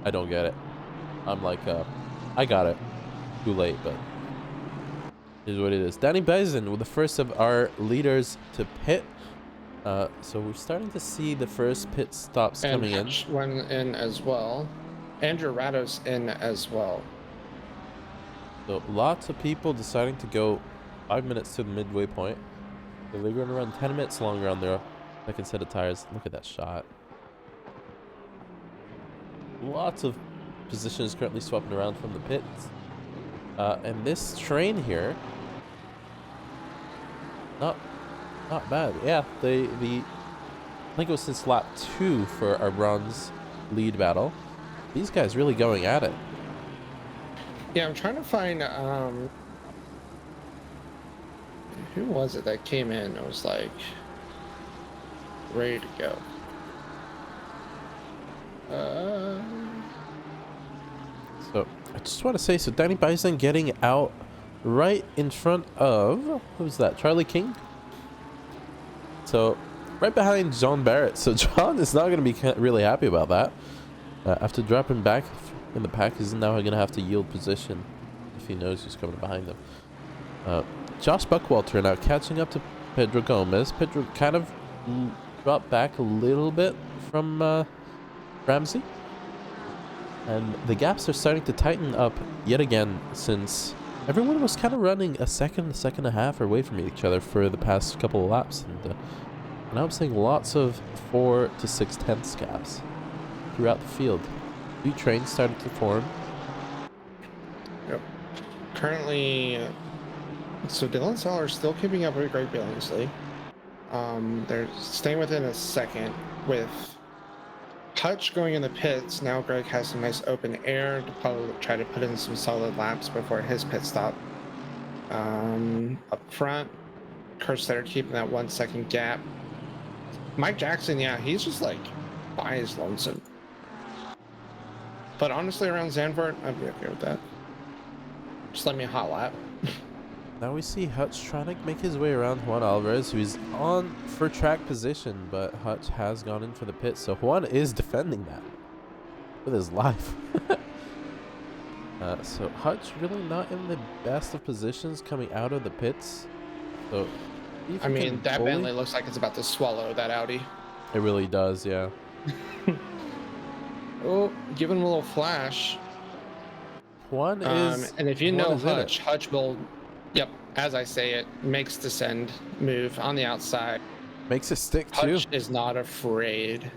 I don't get it. I'm like, I got it. Too late, but here's what it is. Danny Bison with the first of our leaders to pit. So we're starting to see the first pit stops And coming in. Hutch went in as well. Andrew Rados in as well. So lots of people deciding to go 5 minutes to the midway point. So they're going to run 10 minutes longer on their second set of tires. Look at that shot. Lots of positions currently swapping around from the pits. And this train here, not Not bad. Yeah, I think it was since lap 2 for our bronze lead battle. These guys really going at it. Yeah, I'm trying to find who was it that came in? It was like ready to go. So I just want to say, so Danny Bison getting out right in front of, who's that? Charlie King. So right behind John Barrett. So John is not going to be really happy about that. After dropping back in the pack, he's now going to have to yield position if he knows who's coming behind him. Josh Buckwalter now catching up to Pedro Gomez. Pedro kind of dropped back a little bit from Ramsey. And the gaps are starting to tighten up yet again, since everyone was kind of running a second and a half away from each other for the past couple of laps. And now I'm seeing lots of 4 to 6/10 gaps throughout the field. New trains started to form. Yep. Currently, so Dylan Seller is still keeping up with Greg Billingsley. They're staying within a second with Hutch going in the pits. Now Greg has some nice open air to probably try to put in some solid laps before his pit stop. Up front, Kerstetter keeping that 1 second gap. Mike Jackson, yeah, he's just like by his lonesome. But honestly, around Zandvoort, I'd be okay with that. Just let me a hot lap. Now we see Hutch trying to make his way around Juan Alvarez, who's on for track position, but Hutch has gone in for the pit, so Juan is defending that with his life. So Hutch really not in the best of positions coming out of the pits. So I mean, that Bentley looks like it's about to swallow that Audi. It really does, yeah. Oh, give him a little flash. Juan is, and if you know Hutch, Hutch will, yep, as I say it, makes the send move on the outside. Makes it stick too. Hutch is not afraid.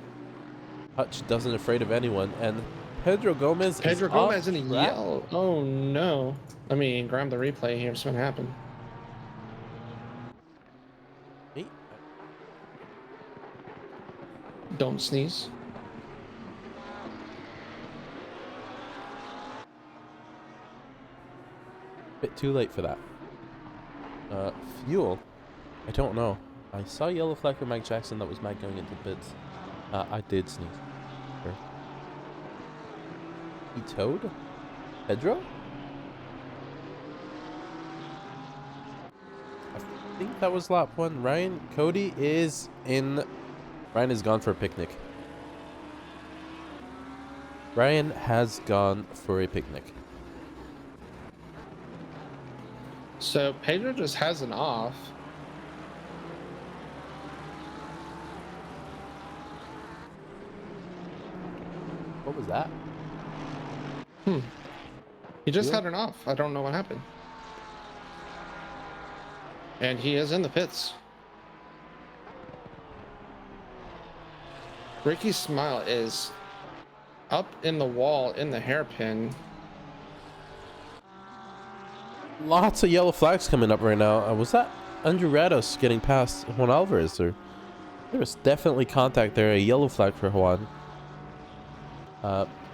Hutch doesn't afraid of anyone, and Pedro Gomez is in a yellow. Oh no. Let me grab the replay here, see what happened. Hey. Don't sneeze. Bit too late for that. Fuel, I don't know. I saw yellow flag for Mike Jackson. That was Mike going into pits. I did sneeze. Sure. He towed Pedro? I think that was lap 1. Ryan Cody is in. Ryan is gone for a picnic. Ryan has gone for a picnic. So Pedro just has an off. What was that? He just had an off. I don't know what happened. And he is in the pits. Ricky Smile is up in the wall in the hairpin. Lots of yellow flags coming up right now. Was that Andrew Rados getting past Juan Alvarez? Or there was definitely contact there. A yellow flag for Juan.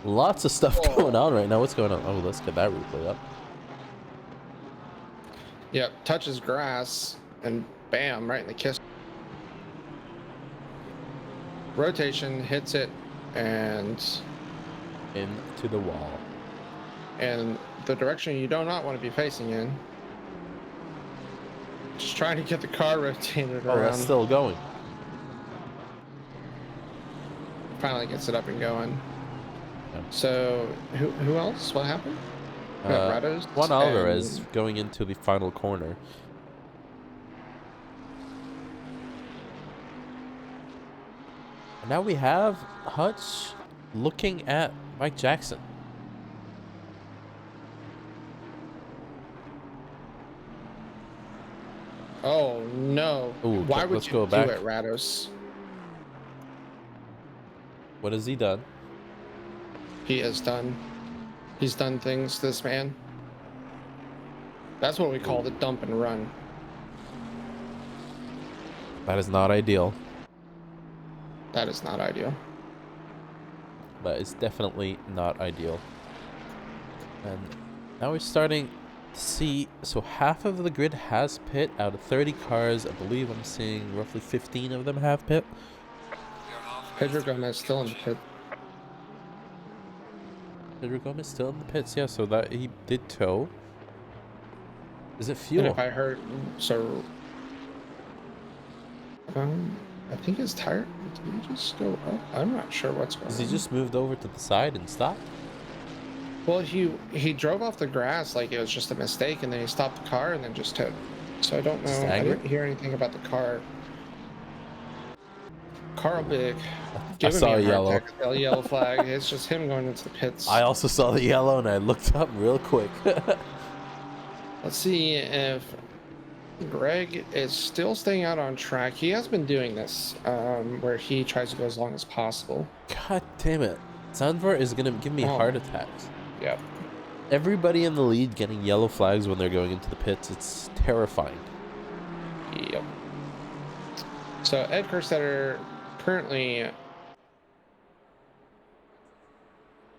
Lots of stuff going on right now. What's going on? Oh, let's get that replay up. Yep, touches grass and bam, right in the kiss. Rotation, hits it, and into the wall. And the direction you do not want to be facing in. Just trying to get the car rotated around. Oh, that's still going. Finally gets it up and going. Yeah. So, who else? What happened? Juan Alvarez going into the final corner. And now we have Hutch looking at Mike Jackson. Oh no! Ooh, why would let's you go do back. it, Rados? What has he done? He has done. He's done things to this man. That's what we call the dump and run. That is not ideal. That is not ideal. But it's definitely not ideal. And now we're starting to see, so half of the grid has pit. Out of 30 cars, I believe I'm seeing roughly 15 of them have pit. Pedro Gomez still in the pit. Pedro Gomez still in the pits, yeah, so that he did tow. Is it fuel? And if I heard, so I think his tire, did he just go up? I'm not sure what's going on. Has he just moved over to the side and stopped? Well, he drove off the grass like it was just a mistake, and then he stopped the car and then just towed. So I don't know. I didn't hear anything about the car. Carl Big. I saw a yellow. A yellow flag. It's just him going into the pits. I also saw the yellow and I looked up real quick. Let's see if Greg is still staying out on track. He has been doing this, where he tries to go as long as possible. God damn it. Zandvoort is going to give me heart attacks. Yep. Everybody in the lead getting yellow flags when they're going into the pits. It's terrifying. Yep. So Ed Kerstetter currently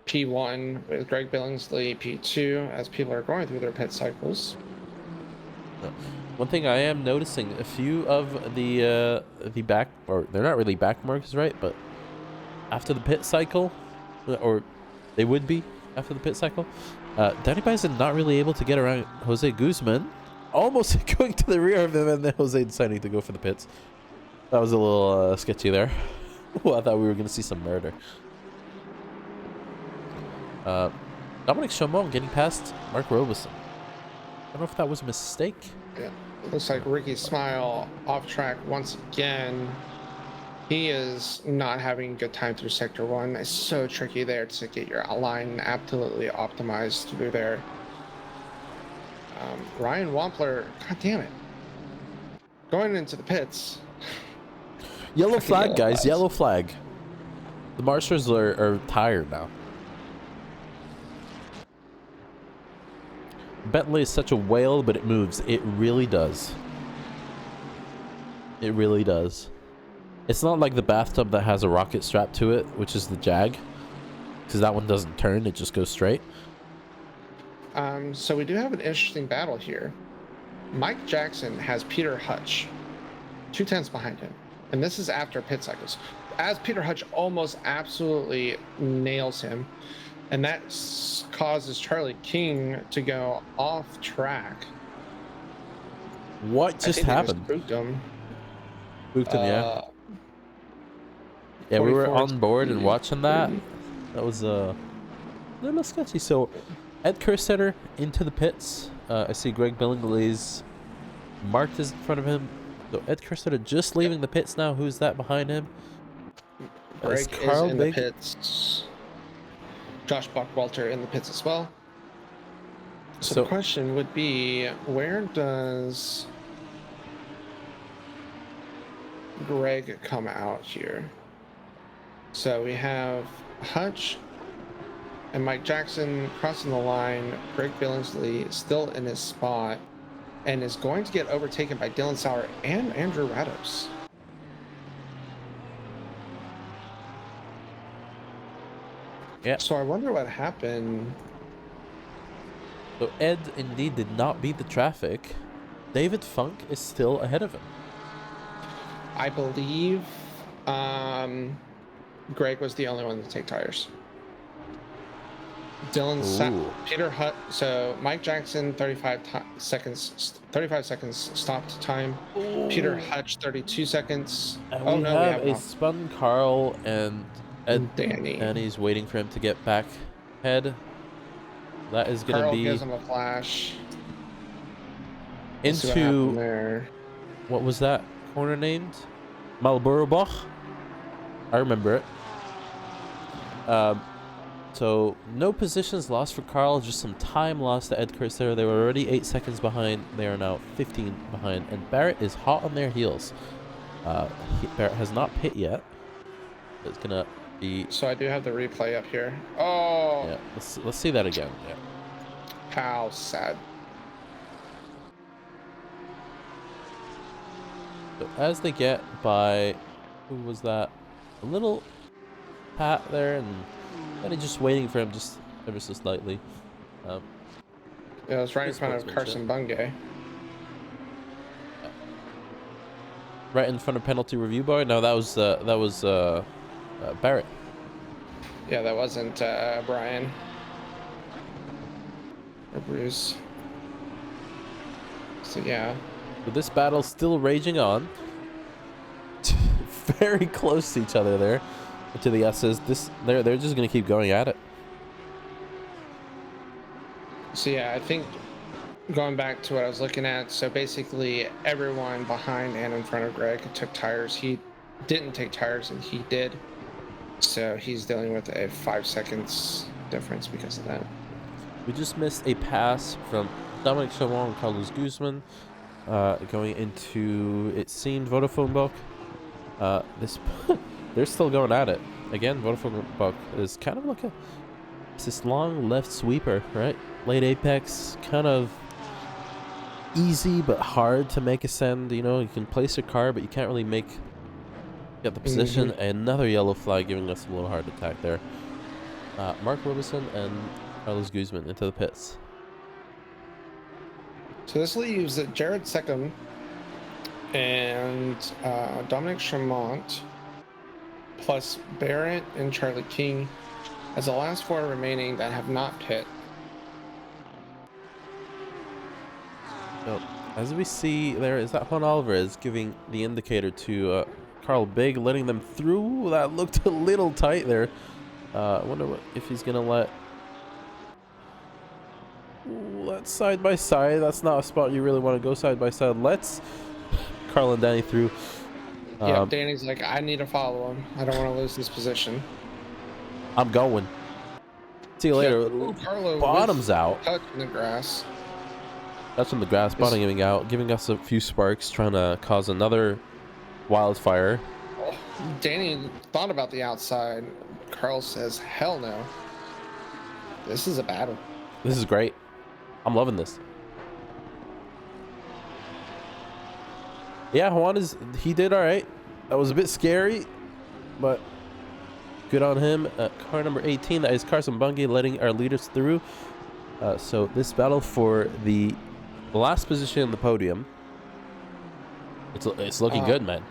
P1 with Greg Billingsley P2 as people are going through their pit cycles. One thing I am noticing, a few of the back, or they're not really back marks, right? But after the pit cycle, or they would be after the pit cycle, Danny Bison not really able to get around Jose Guzman, almost going to the rear of him, and then Jose deciding to go for the pits. That was a little sketchy there. Well, I thought we were going to see some murder. Dominic Chaumont getting past Mark Robeson. I don't know if that was a mistake. Yeah, looks like Ricky Smile off track once again. He is not having a good time through Sector 1. It's so tricky there to get your line absolutely optimized through there. Ryan Wampler, god damn it. Going into the pits. Yellow flag, guys. Yellow flag. The marshals are tired now. Bentley is such a whale, but it moves. It really does. It really does. It's not like the bathtub that has a rocket strapped to it, which is the Jag. Because that one doesn't turn, it just goes straight. So we do have an interesting battle here. Mike Jackson has Peter Hutch 2/10 behind him. And this is after pit cycles. As Peter Hutch almost absolutely nails him. And that causes Charlie King to go off track. What just happened? Spooked him. Spooked him, yeah. Yeah, we were on board and watching that. That was a little sketchy. So, Ed Kerstetter into the pits. I see Greg Billingsley's marked is in front of him. So Ed Kerstetter just leaving the pits now. Who's that behind him? Greg is in the pits. Josh Buckwalter in the pits as well. So the question would be, where does Greg come out here? So we have Hutch and Mike Jackson crossing the line. Greg Billingsley still in his spot and is going to get overtaken by Dylan Sauer and Andrew Rados. Yeah. So I wonder what happened. So Ed indeed did not beat the traffic. David Funk is still ahead of him. I believe Greg was the only one to take tires. Peter Hutt. So Mike Jackson 35 seconds stopped time. Ooh. Peter Hutch 32 seconds. And we have a spun Carl and Danny's waiting for him to get back ahead. That is going to be. Gives him a flash. Into what was that corner named? Marlboro Bach. I remember it. So no positions lost for Carl, just some time lost to Ed Kerstetter. They were already 8 seconds behind. They are now 15 behind, and Barrett is hot on their heels. Barrett has not pit yet. It's gonna be. So I do have the replay up here. Oh. Yeah. Let's see that again. Yeah. How sad. So as they get by, who was that? A little Pat there, and kind of just waiting for him just ever so slightly. Yeah, it was right in Good front of sportsmanship. Carson Bungay. Right in front of penalty review bar. No, that was Barrett. Yeah, that wasn't Brian or Bruce. So yeah. But this battle's still raging on. Very close to each other there. To the S's. They're just gonna keep going at it. So yeah, I think going back to what I was looking at, so basically everyone behind and in front of Greg took tires. He didn't take tires and he did. So he's dealing with a 5 seconds difference because of that. We just missed a pass from Dominic Chalon and Carlos Guzman going into, it seemed, Vodafone Buck. They're still going at it. Again, Vodafone Buck is kind of like it's this long left sweeper, right? Late apex, kind of easy but hard to make a send. You know, you can place your car, but you can't really get the position. Another yellow flag giving us a little hard attack there. Mark Roberson and Carlos Guzman into the pits. So this leaves Jared Seckham and Dominic Chamont plus Barrett and Charlie King as the last 4 remaining that have not pit. So, as we see there is that Juan Alvarez giving the indicator to Carl Big, letting them through. That looked a little tight there. I wonder if he's gonna let. Ooh, that's side by side. That's not a spot you really want to go side by side. Let's Carl and Danny through. Yeah, Danny's like, I need to follow him. I don't want to lose this position. I'm going. See you later. Yeah, Carlo Bottoms out. Touching the grass. That's from the grass, bottoming out, giving us a few sparks, trying to cause another wildfire. Oh, Danny thought about the outside. Carl says, hell no. This is a battle. This is great. I'm loving this. Yeah, he did all right. That was a bit scary, but good on him. Car number 18, that is Carson Bungay, letting our leaders through. So this battle for the last position in the podium, it's looking good, man.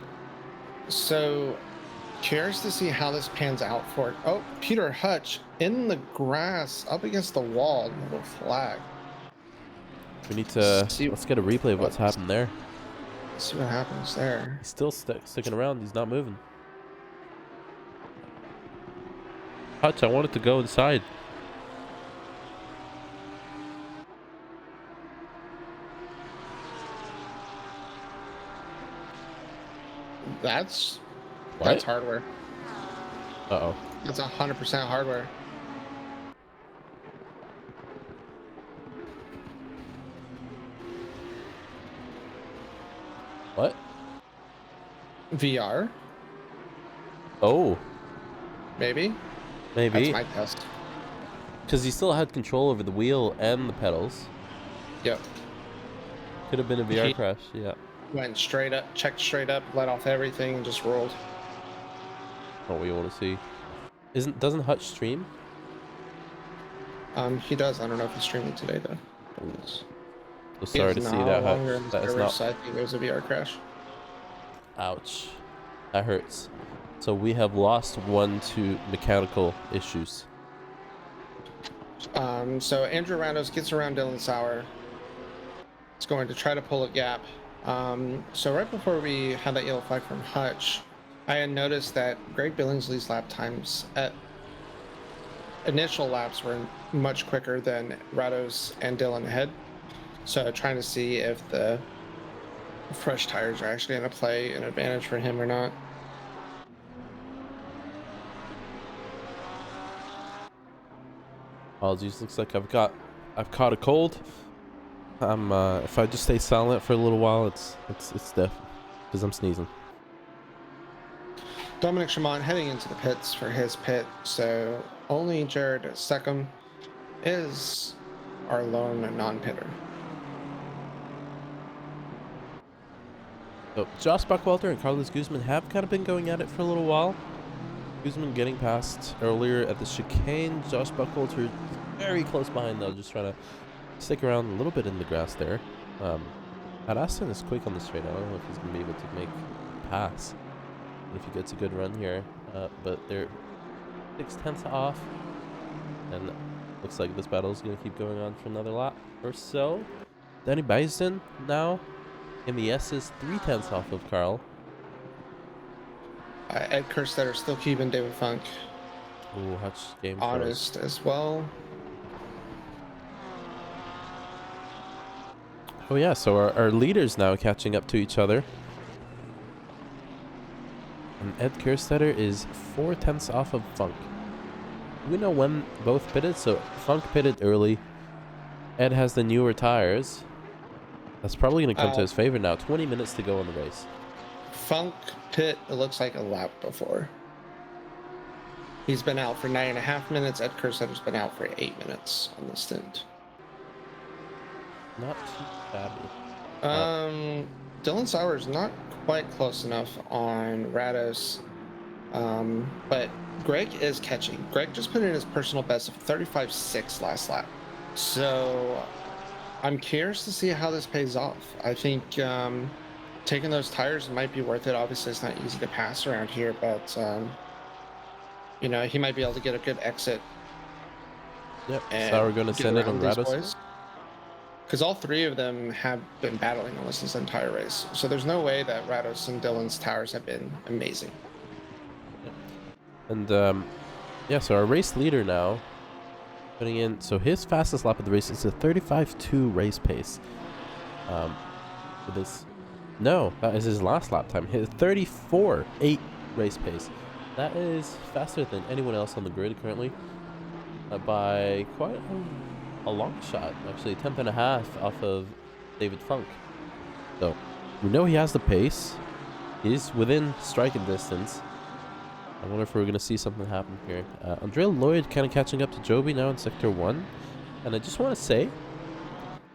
So curious to see how this pans out for. Oh, Peter Hutch in the grass up against the wall. Little flag. We need to let's get a replay of what's happened there. See what happens there. He's still sticking around. He's not moving. Hutch, I wanted to go inside. That's What? hardware. Uh-oh. That's 100% hardware. What? VR? Oh. Maybe? Maybe. That's my test. Because he still had control over the wheel and the pedals. Yep. Could have been a VR crash, yeah. Went straight up, checked straight up, let off everything, and just rolled. Not what you want to see. Doesn't Hutch stream? He does. I don't know if he's streaming today though. So sorry to see that, Hutch. That is not. So I think it was a VR crash. Ouch. That hurts. So we have lost 1 to mechanical issues. So Andrew Randos gets around Dylan Sauer. It's going to try to pull a gap. So right before we had that yellow flag from Hutch, I had noticed that Greg Billingsley's lap times at initial laps were much quicker than Rados and Dylan ahead. So trying to see if the fresh tires are actually going to play an advantage for him or not. Apologies. Looks like I've caught a cold. If I just stay silent for a little while, it's deaf because I'm sneezing. Dominic Chamont heading into the pits for his pit, so only Jared Seckham is our lone non-pitter. So Josh Buckwalter and Carlos Guzman have kind of been going at it for a little while. Guzman getting past earlier at the chicane. Josh Buckwalter very close behind though, just trying to stick around a little bit in the grass there. Aston is quick on the straight. I don't know if he's going to be able to make a pass if he gets a good run here. But they're 6/10 off. And looks like this battle is going to keep going on for another lap or so. Danny Bison now in the S's 3/10 off of Carl. Ed Kerstetter still keeping David Funk Ooh, Hutch game honest as well. Oh yeah, so our leaders now catching up to each other. And Ed Kerstetter is 4/10 off of Funk. We know when both pitted, so Funk pitted early. Ed has the newer tires. That's probably going to come to his favor now. 20 minutes to go on the race. Funk pit, it looks like a lap before. He's been out for 9.5 minutes. Ed Kerstetter's been out for 8 minutes on the stint. Not too shabby. Dylan Sauer is not quite close enough on Rados, but Greg is catching. Greg just put in his personal best of 35.6 last lap. So I'm curious to see how this pays off. I think taking those tires might be worth it. Obviously, it's not easy to pass around here, but you know, he might be able to get a good exit. Yep. So we're going to send it on Rados. Because all three of them have been battling almost this entire race. So there's no way that Rados and Dylan's tires have been amazing. And yeah, so our race leader now putting in, so his fastest lap of the race is a 35.2 race pace. For this, no, that is his last lap time. His 34.8 race pace. That is faster than anyone else on the grid currently by quite a long shot, actually. 10.5 off of David Funk. So we know he has the pace. He's within striking distance. I wonder if we're going to see something happen here. Andrea Lloyd kind of catching up to Joby now in Sector 1. And I just want to say,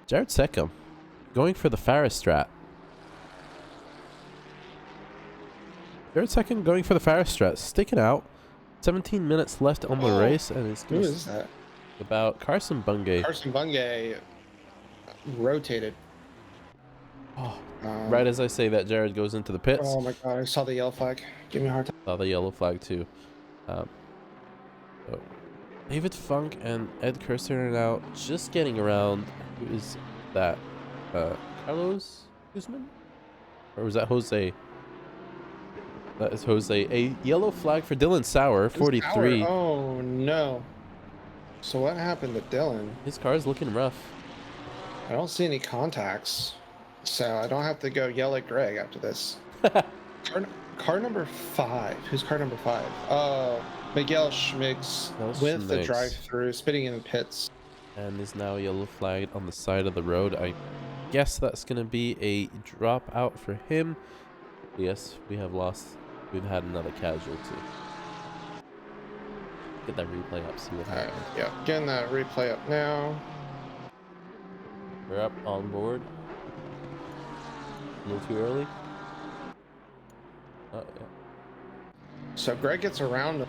Jared Seckham going for the Farris strat. Jared Seckham going for the Farris strat, sticking out. 17 minutes left on the race, and it's who is that? About Carson Bungay. Carson Bungay rotated. Oh, right as I say that, Jared goes into the pits. Oh my god, I saw the yellow flag. Give me a hard time. Saw the yellow flag too. So David Funk and Ed Kerstetter are now just getting around. Who is that? Carlos Guzman? Or was that Jose? That is Jose. A yellow flag for Dylan Sauer, 43. Oh no. So what happened to Dylan? His car is looking rough. I don't see any contacts, so I don't have to go yell at Greg after this. Car number 5. Who's car number 5? Miguel Schmiggs with the drive-through, spitting in the pits. And is now yellow flagged on the side of the road. I guess that's going to be a drop out for him. Yes, we have lost. We've had another casualty. Get that replay up, see what happens. Yeah, getting that replay up now. We're up on board. A little too early. Oh, yeah. So Greg gets around him.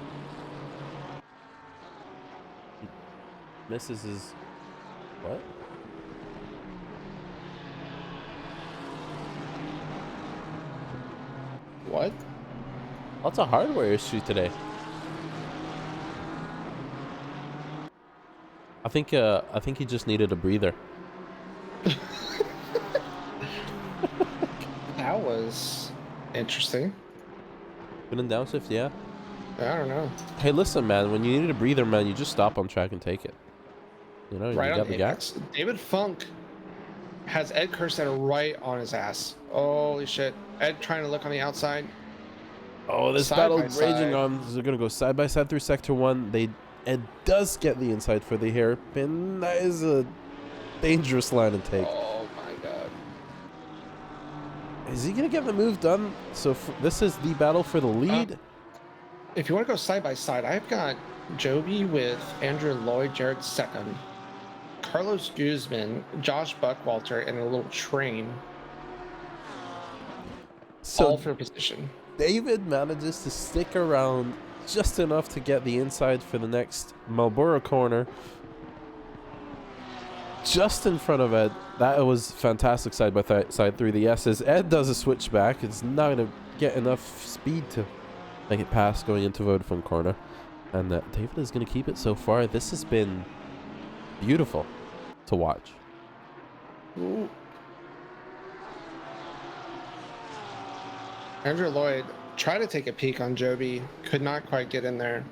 Misses his... What? What? Lots of hardware issue today. I think he just needed a breather. That was interesting. Been in downshift, yeah. I don't know. Hey, listen, man. When you need a breather, man, you just stop on track and take it. You know, Right you on got the gas. David Funk has Ed Kerstetter right on his ass. Holy shit. Ed trying to look on the outside. Oh, this battle raging on. They're gonna go side by side through Sector 1. Ed does get the inside for the hairpin. That is a dangerous line to take. Oh my god. Is he gonna get the move done? So this is the battle for the lead. If you want to go side by side, I've got Joby with Andrew Lloyd, Jared Seckham, Carlos Guzman, Josh Buckwalter, and a little train. all for position. David manages to stick around just enough to get the inside for the next Marlboro corner. Just in front of Ed. That was fantastic side by side through the S's. Ed does a switchback. It's not going to get enough speed to make it past going into Vodafone corner. And David is going to keep it so far. This has been beautiful to watch. Ooh. Andrew Lloyd tried to take a peek on Joby, could not quite get in there.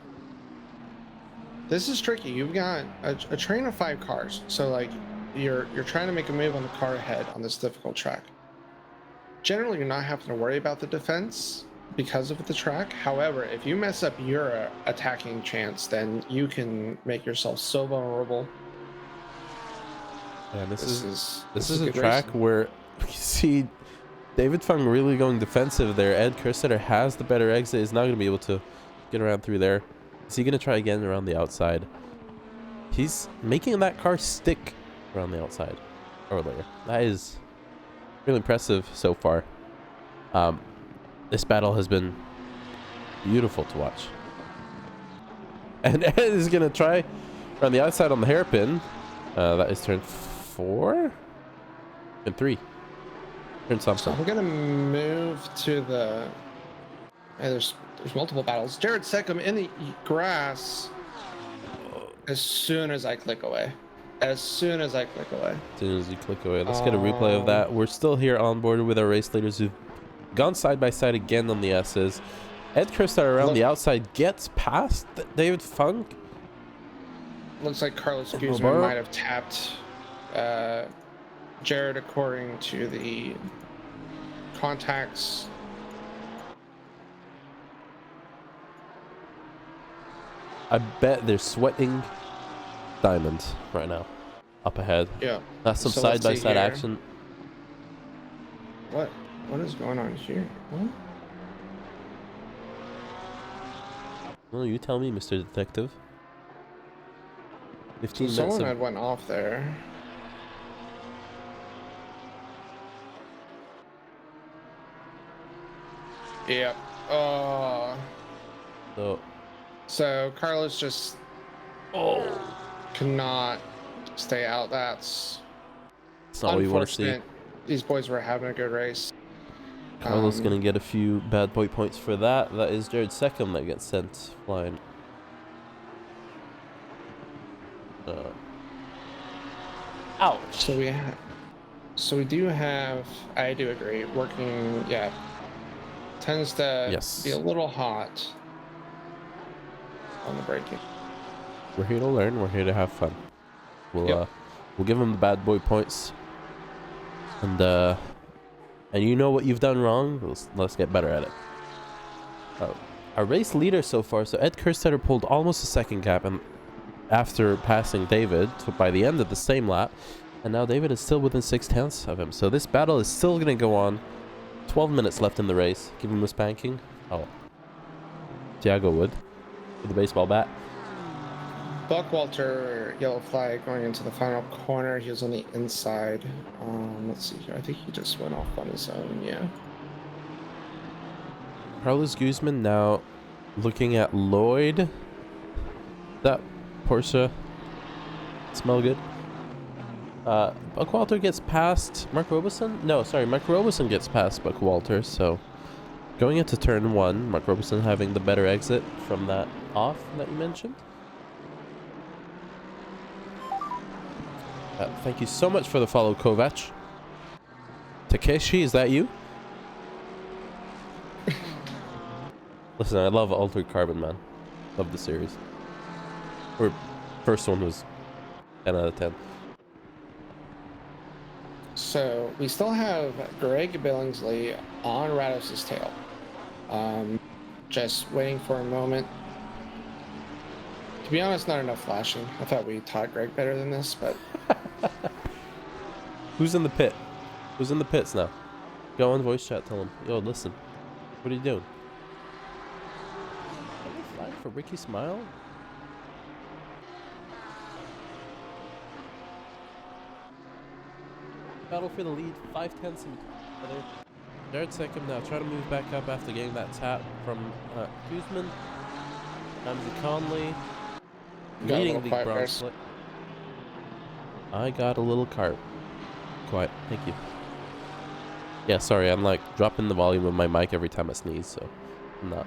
This is tricky. You've got a train of 5 cars, so like you're trying to make a move on the car ahead on this difficult track. Generally, you're not having to worry about the defense because of the track. However, if you mess up your attacking chance, then you can make yourself so vulnerable. And this is a track where we see David Fung really going defensive there. Ed Kerstetter has the better exit. Is not going to be able to get around through there. Is he going to try again around the outside? He's making that car stick around the outside earlier. That is really impressive so far. This battle has been beautiful to watch. And Ed is going to try around the outside on the hairpin. That is turn 4? Turn 3. Turn something. So I'm going to move to the... There's multiple battles. Jared Seckham in the grass as soon as I click away. As soon as I click away. As soon as you click away. Let's get a replay of that. We're still here on board with our race leaders who've gone side by side again on the S's. Ed Kerstetter around the outside gets past David Funk. Looks like Carlos Guzman might have tapped Jared according to the contacts. I bet they're sweating diamonds right now. Up ahead. Yeah. That's some side-by-side action. What is going on here? What? Well, you tell me, Mr. Detective. 15 minutes. Someone had went off there. Yep. So Carlos just cannot stay out. That's not what you want to see. These boys were having a good race. Carlos gonna get a few bad boy points for that. That is Jared Seckham that gets sent flying. Ouch. So we do have. I do agree. Working. Yeah. Tends to be a little hot on the braking. We're here to learn. We're here to have fun. We'll give them the bad boy points. And you know what you've done wrong. Let's get better at it. Our race leader so far. So Ed Kerstetter pulled almost a second gap, and after passing David by the end of the same lap, and now David is still within 0.6 of him. So this battle is still going to go on. 12 minutes left in the race. Give him a spanking. Oh, Tiago would with the baseball bat. Buckwalter, yellow flag going into the final corner. He was on the inside. Let's see here. I think he just went off on his own. Yeah. Carlos Guzman now looking at Lloyd. That Porsche smell good. Buckwalter gets past Mark Robeson. No, sorry, Mark Robeson gets past Buckwalter. So going into turn 1, Mark Robeson having the better exit from that off that you mentioned. Thank you so much for the follow, Kovac. Takeshi, is that you? Listen, I love Altered Carbon, man. Love the series. Or first one was 10 out of 10. So we still have Greg Billingsley on Rados' tail. Just waiting for a moment. To be honest, not enough flashing. I thought we taught Greg better than this, but... Who's in the pit? Who's in the pits now? Go on voice chat, tell him. Yo, listen. What are you doing? Are we flying for Ricky Smile? Battle for the lead, 5/10 other. Jared second now. Try to move back up after getting that tap from Guzman. Ramsey Conley. Got a Leading little the quiet bronze there. split. I got a little cart. Quiet. Thank you. Yeah, sorry. I'm like dropping the volume of my mic every time I sneeze, so I'm not.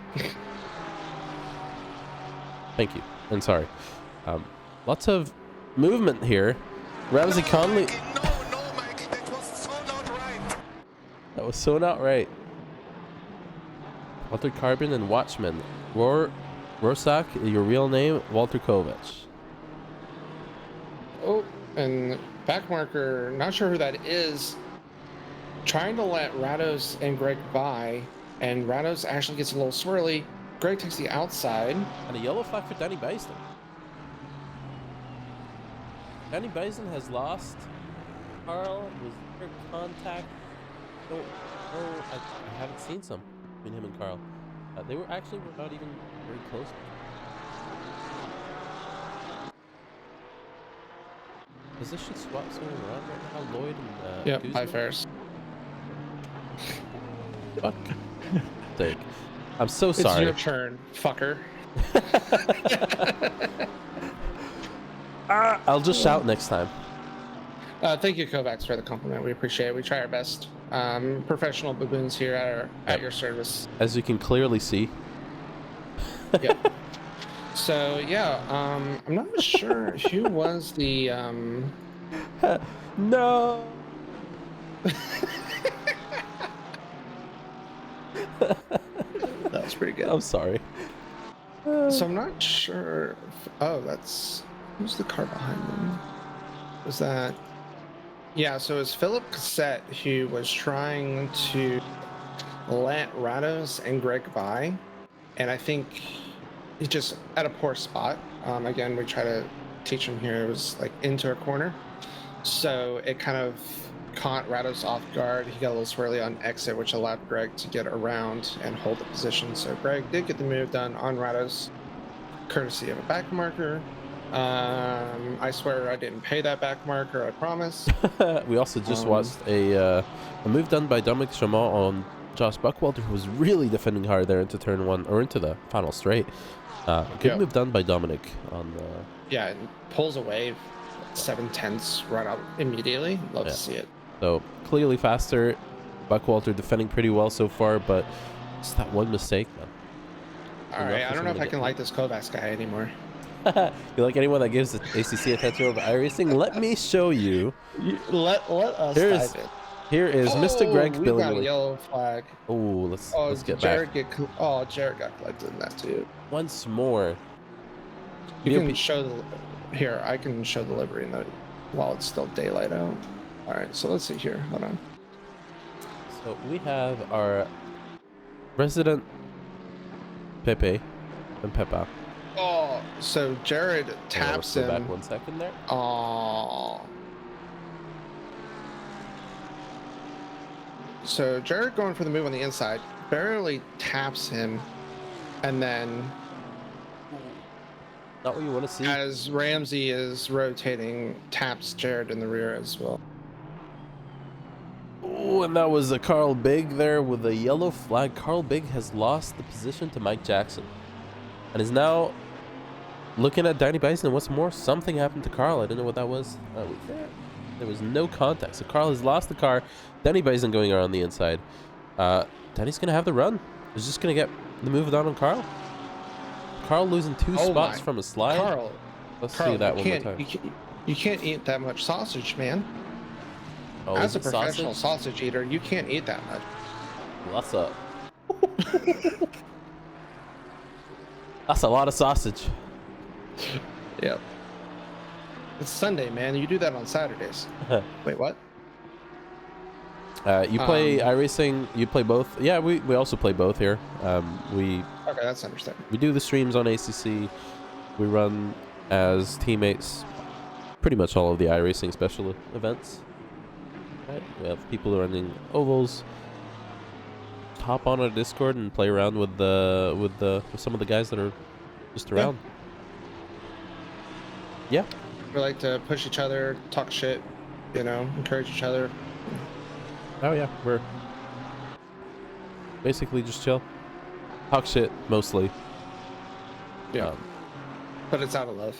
Thank you. And sorry. Lots of movement here. Ramsey Conley. No, Mike, that was so not right. That was so not right. Walter Carbon and Watchman. Rorsak, your real name, Walter Kovac. Oh, and back marker, not sure who that is, trying to let Rados and Greg by, and Rados actually gets a little swirly. Greg takes the outside. And a yellow flag for Danny Bison. Danny Bison has lost. Carl was there contact. No, I haven't seen some between him and Carl. They were not even very close. Position swaps going around right now. Lloyd and Yep, Guzman. high fares. Fuck. Take. I'm so sorry. It's your turn, fucker. I'll just shout next time. Thank you, Kovacs, for the compliment. We appreciate it. We try our best. Professional baboons here at your service. As you can clearly see. Yep. So yeah, I'm not sure who was the No. That was pretty good. I'm sorry. So I'm not sure. Who's the car behind them? Was that? Yeah, so it was Philip Cassette who was trying to let Rados and Greg by, and I think he's just at a poor spot. Again, we try to teach him here. It was like into a corner, so it kind of caught Rados off guard. He got a little swirly on exit, which allowed Greg to get around and hold the position. So Greg did get the move done on Rados, courtesy of a back marker. I swear I didn't pay that back marker, I promise. We also just watched a move done by Dominic Chamont on Josh Buckwalter, who was really defending hard there into turn one, or into the final straight. Good move done by Dominic on the... Yeah, and pulls away 7/10 right out immediately. Love to see it. So clearly faster. Buckwalter defending pretty well so far, but just that one mistake, man. All right, I don't know if I can like this Kovacs guy anymore. You like anyone that gives the ACC attention over iRacing? Let me show you. Let us dive in. Here is Mr. Greg we Billy. got a yellow flag. Oh, let's get back. Jared got collected in that too. Once more. You can show here. I can show the livery note while it's still daylight out. All right, so let's see here. Hold on. So we have our resident Pepe and Peppa. Oh, so Jared taps him. Back 1 second there. Oh. So Jared going for the move on the inside, barely taps him, and then not what you want to see. As Ramsey is rotating, taps Jared in the rear as well. Oh, and that was a Carl Big there with a yellow flag. Carl Big has lost the position to Mike Jackson and is now looking at Danny Bison. And what's more, something happened to Carl. I don't know what that was. There was no contact. So Carl has lost the car. Danny Bison going around the inside. Danny's going to have the run. He's just going to get the move done on Carl. Carl losing two spots from a slide. Carl, Let's see that one more time. You can't eat that much sausage, man. Oh, as a professional sausage eater, you can't eat that much. What's up? That's a lot of sausage. Yep. It's Sunday, man. You do that on Saturdays. Wait, what? You play iRacing, you play both. Yeah, we also play both here. Okay, that's understandable. We do the streams on ACC. We run as teammates pretty much all of the iRacing special events. Right? We have people running ovals. Hop on our Discord and play around with some of the guys that are just around. Yeah. We like to push each other, talk shit, encourage each other. Oh yeah, we're basically just chill, talk shit mostly. Yeah, but it's out of love.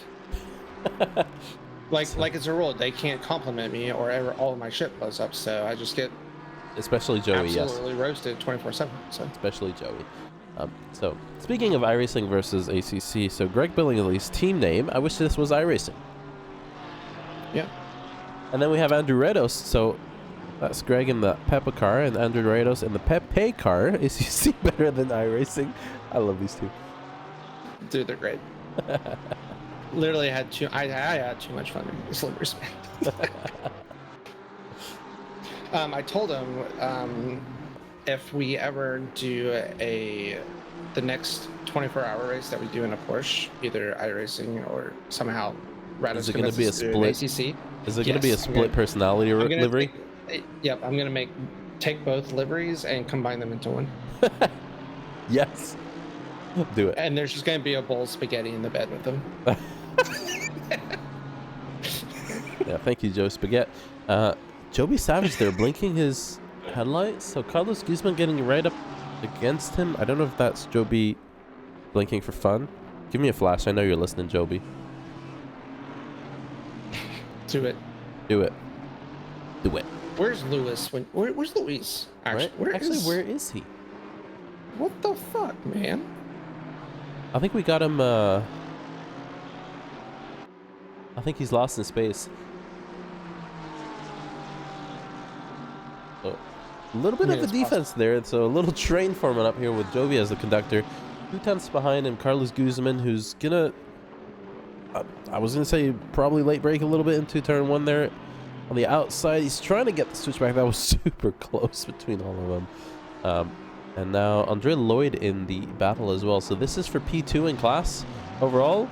Like it's a rule. They can't compliment me or ever all of my shit blows up. So I just get especially Joey. absolutely roasted 24/7. So especially Joey. So speaking of iRacing versus ACC, so Greg Billingsley's team name. I wish this was iRacing. Yeah. And then we have Andrew Redos. So that's Greg in the Peppa car and Andrew Redos in the Pepe car. ACC better than iRacing. I love these two. Dude, they're great. Literally had I had too much fun in this livery spin. I told him if we ever do the next 24-hour race that we do in a Porsche, either iRacing or somehow is it going to be a split? ACC? Is it going to be a split personality livery? Yep, I'm going to take both liveries and combine them into one. Yes. Do it. And there's just going to be a bowl of spaghetti in the bed with them. Yeah, thank you, Joe Spaghetti. Joby Savage there blinking his headlights. So Carlos Guzman getting right up against him. I don't know if that's Joby blinking for fun. Give me a flash. I know you're listening, Joby. Do it. Do it. Do it. Where's Lewis? Where's Luis? Actually, right? Where is he? What the fuck, man? I think we got him. I think he's lost in space. So, a little bit of a defense there. So a little train forming up here with Joby as the conductor. 2/10 behind him, Carlos Guzman, who's gonna. I was gonna say probably late break a little bit into turn one there. On the outside, he's trying to get the switchback. That was super close between all of them. And now Andre Lloyd in the battle as well. So this is for P2 in class overall.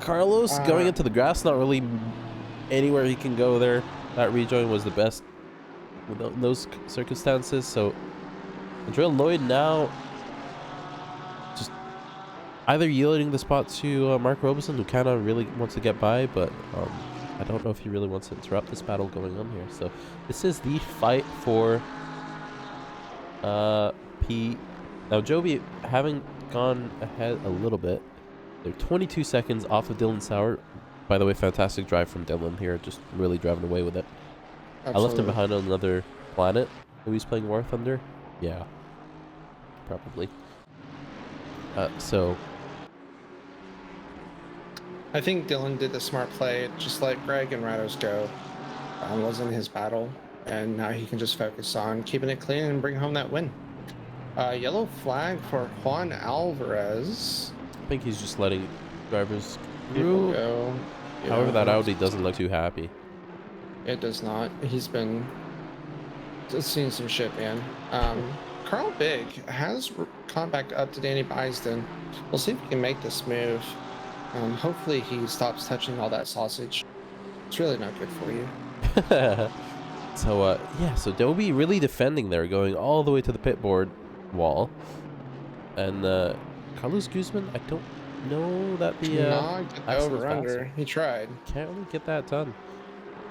Carlos going into the grass, not really anywhere he can go there. That rejoin was the best in those circumstances. So Andre Lloyd now just either yielding the spot to Mark Robeson, who kind of really wants to get by, but I don't know if he really wants to interrupt this battle going on here. So this is the fight for P. Now Joby having gone ahead a little bit. They're 22 seconds off of Dylan Sauer. By the way, fantastic drive from Dylan here, just really driving away with it. Absolutely. I left him behind on another planet who he's playing War Thunder. Yeah, probably. So I think Dylan did the smart play, just let Greg and Rados go. Wasn't his battle, and now he can just focus on keeping it clean and bring home that win. Yellow flag for Juan Alvarez. I think he's just letting drivers through. Go. Yeah, however, that Audi doesn't look too happy. It does not. He's been seeing some shit, man. Carl Big has caught back up to Danny Bisden. We'll see if he can make this move. Hopefully he stops touching all that sausage. It's really not good for you. So, yeah, so Joby really defending there, going all the way to the pit board wall. And Carlos Guzman, I don't know that the over under. He tried. Can't really get that done.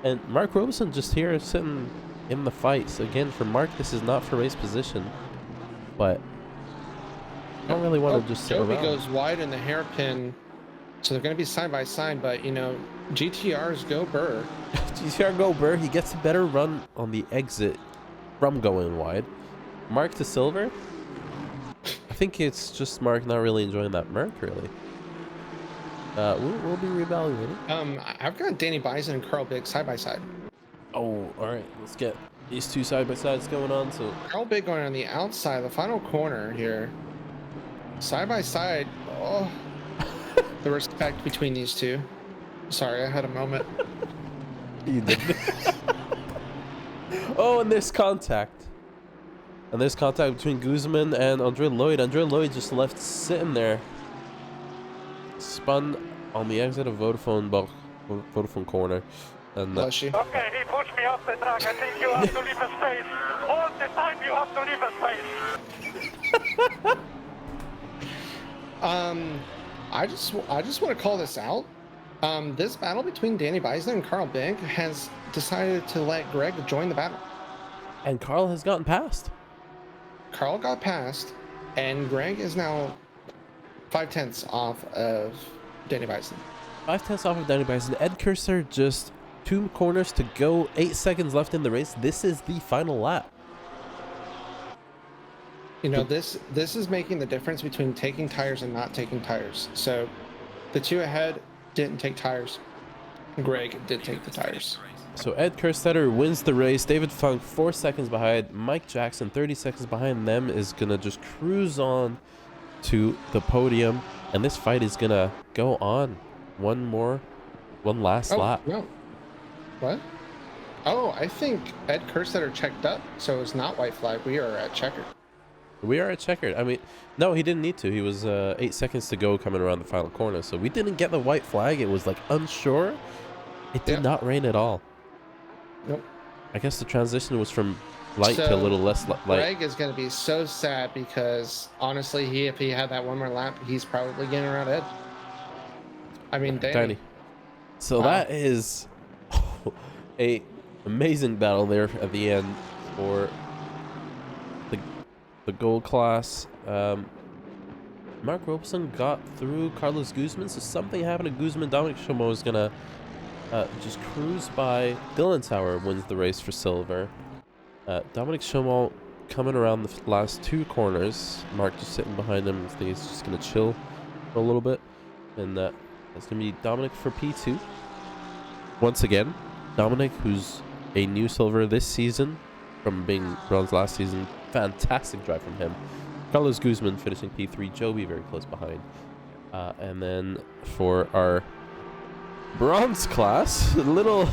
And Mark Robeson just here sitting in the fight. So again, for Mark, this is not for race position, but I don't really want to just sit Joby around. goes wide in the hairpin, so they're going to be side by side. But you know, GTR's go Burr. GTR go Burr. He gets a better run on the exit from going wide. Mark to silver. I think it's just Mark not really enjoying that Merc, really. We'll be reevaluating. I've got Danny Bison and Carl Big side by side. Oh, all right. Let's get these two side by sides going on. So Carl Big going on the outside, the final corner here. Side by side. Oh, the respect between these two. Sorry, I had a moment. You did. Oh, and there's contact. And there's contact between Guzman and Andre Lloyd. Andre Lloyd just left sitting there. Spun on the exit of Vodafone corner. And Bless you. Okay, he pushed me off the track. I think you have to leave a space. All the time you have to leave a space. I just want to call this out. This battle between Danny Bison and Carl Big has decided to let Greg join the battle. And Carl has gotten past. Carl got passed, and Greg is now 5/10 off of Danny Bison. 5/10 off of Danny Bison. Ed Cursor just 2 corners to go. 8 seconds left in the race. This is the final lap. You know, this is making the difference between taking tires and not taking tires. So the 2 ahead didn't take tires. Greg did take the tires. So Ed Kerstetter wins the race. David Funk 4 seconds behind. Mike Jackson 30 seconds behind them is gonna just cruise on to the podium, and this fight is gonna go on one last lap. No. What? Oh, I think Ed Kerstetter checked up, so it's not white flag. We are at checkered. We are at checkered. I mean, no, he didn't need to. He was 8 seconds to go coming around the final corner, so we didn't get the white flag. It was like unsure. It did not rain at all. Nope. I guess the transition was from light So, to a little less light. Greg is going to be so sad because honestly, if he had that one more lap, he's probably getting around Ed. I mean, Danny. So that is a amazing battle there at the end for the gold class. Mark Robeson got through Carlos Guzman, so something happened to Guzman. Dominic Chomo is gonna just cruise by. Dylan Sauer wins the race for silver. Dominic Chomo coming around the last 2 corners. Mark just sitting behind him. I think he's just gonna chill for a little bit, and that's gonna be Dominic for P2. Once again, Dominic, who's a new silver this season from being bronze last season. Fantastic drive from him. Carlos Guzman finishing P3. Joby very close behind. And then for our bronze class, a little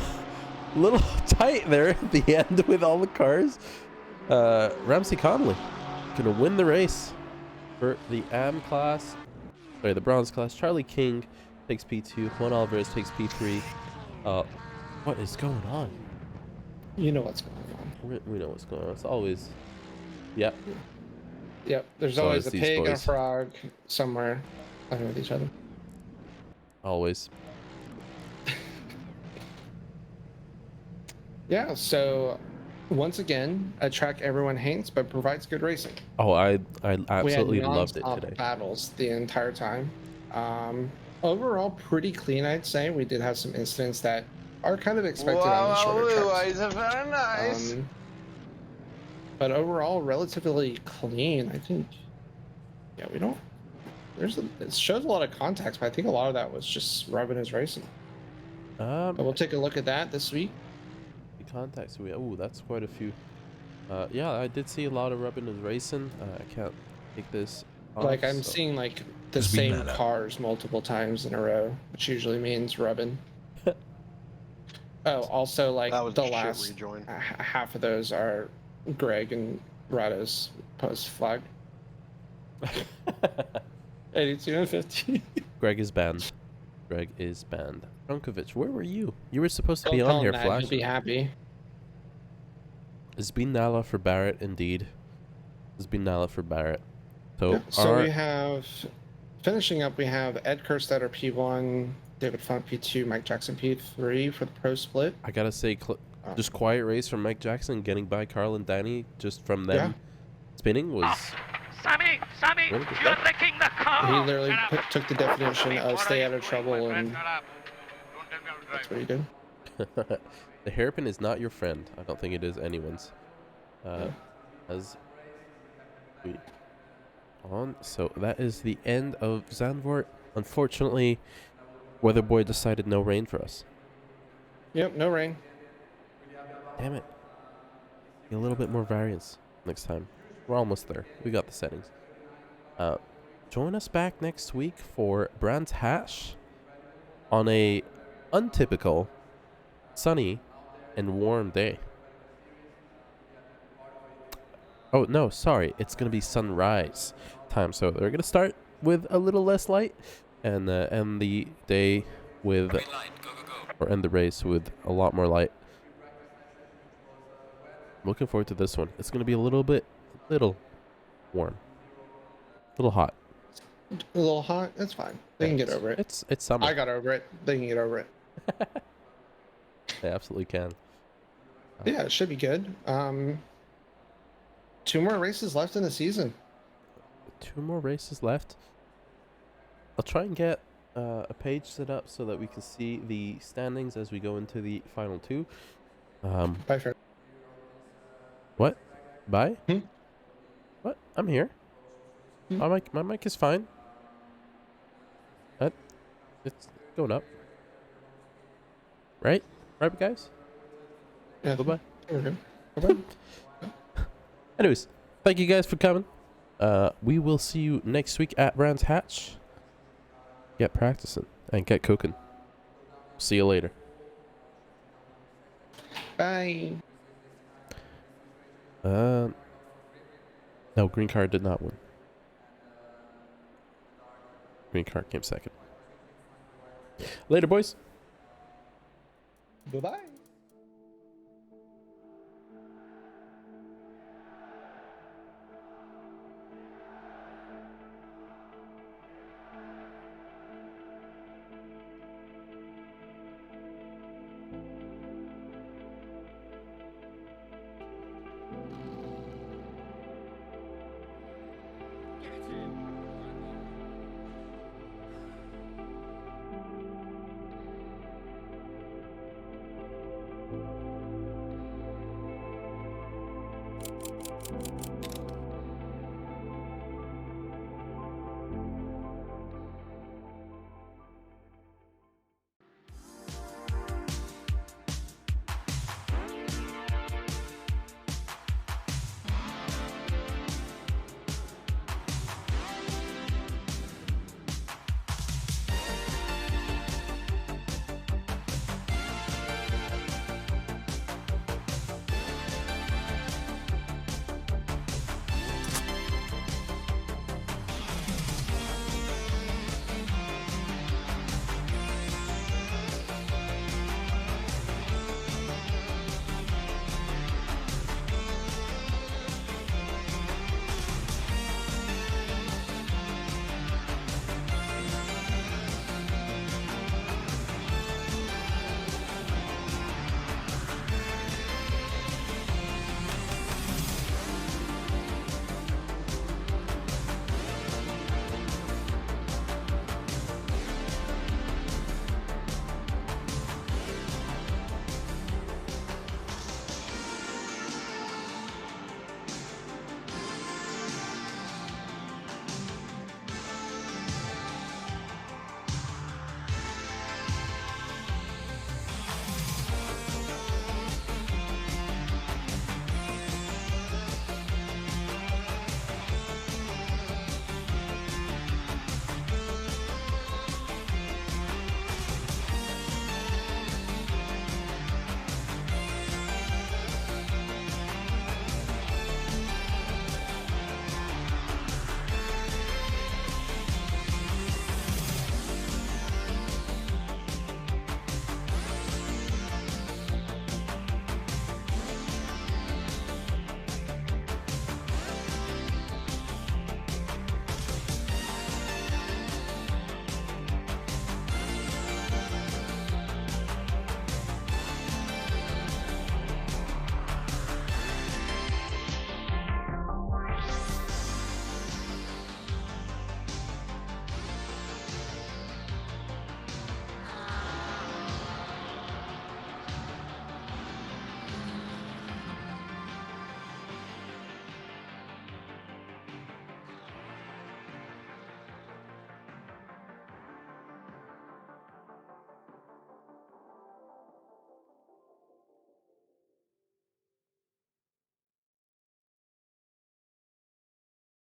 tight there at the end with all the cars. Ramsey Conley gonna win the race for the the bronze class. Charlie King takes P2. Juan Alvarez takes P3. What is going on? You know what's going on. We know what's going on. It's always, yep. There's always a pig and a frog somewhere underneath each other. Always. Yeah, so once again, a track everyone hates but provides good racing. Oh, I absolutely loved it non-stop today. Battles the entire time. Overall, pretty clean, I'd say. We did have some incidents that are kind of expected on the shorter tracks. It's very nice. But overall, relatively clean. I think. Yeah, we don't. It shows a lot of contacts, but I think a lot of that was just rubbing his racing. But we'll take a look at that this week. The contacts that's quite a few. Yeah, I did see a lot of rubbing and racing. I can't take this off, Like I'm seeing like the same cars multiple times in a row, which usually means rubbing. Oh, also like the last half of those are Greg and Rado's post flag. 82 and 50. Greg is banned. Ronkovic, where were you? You were supposed to be on here flashing. He'll be happy. It's been Nala for Barrett, indeed. It's been Nala for Barrett. So, we have, finishing up, we have Ed Kerstetter P1, David Funk P2, Mike Jackson P3 for the pro split. I gotta say, just quiet race from Mike Jackson, getting by Carl and Danny just from them spinning was... Sammy, really you're wrecking the car. He literally took the definition of stay out of trouble, and that's what he did. The hairpin is not your friend. I don't think it is anyone's. As we on, so that is the end of Zandvoort. Unfortunately, Weather Boy decided no rain for us. Yep, no rain. Damn it. A little bit more variance next time. We're almost there. We got the settings. Join us back next week for Brands Hatch on a untypical, sunny, and warm day. Oh, no, sorry. It's going to be sunrise time. So they're going to start with a little less light and end the day with, or end the race with a lot more light. Looking forward to this one. It's going to be a little warm. A little hot. A little hot? That's fine. They can get over it. It's summer. I got over it. They can get over it. They absolutely can. Yeah, it should be good. 2 more races left in the season. 2 more races left. I'll try and get a page set up so that we can see the standings as we go into the final 2. Bye, friend. What? Bye? Hmm? What? I'm here. Hmm? My mic is fine. It's going up. Right? Right, guys? Yeah. Bye-bye. Okay. Bye-bye. Anyways, thank you guys for coming. We will see you next week at Brands Hatch. Get practicing and get cooking. See you later. Bye. No, green card did not win. Green card came second. Later, boys. Bye-bye.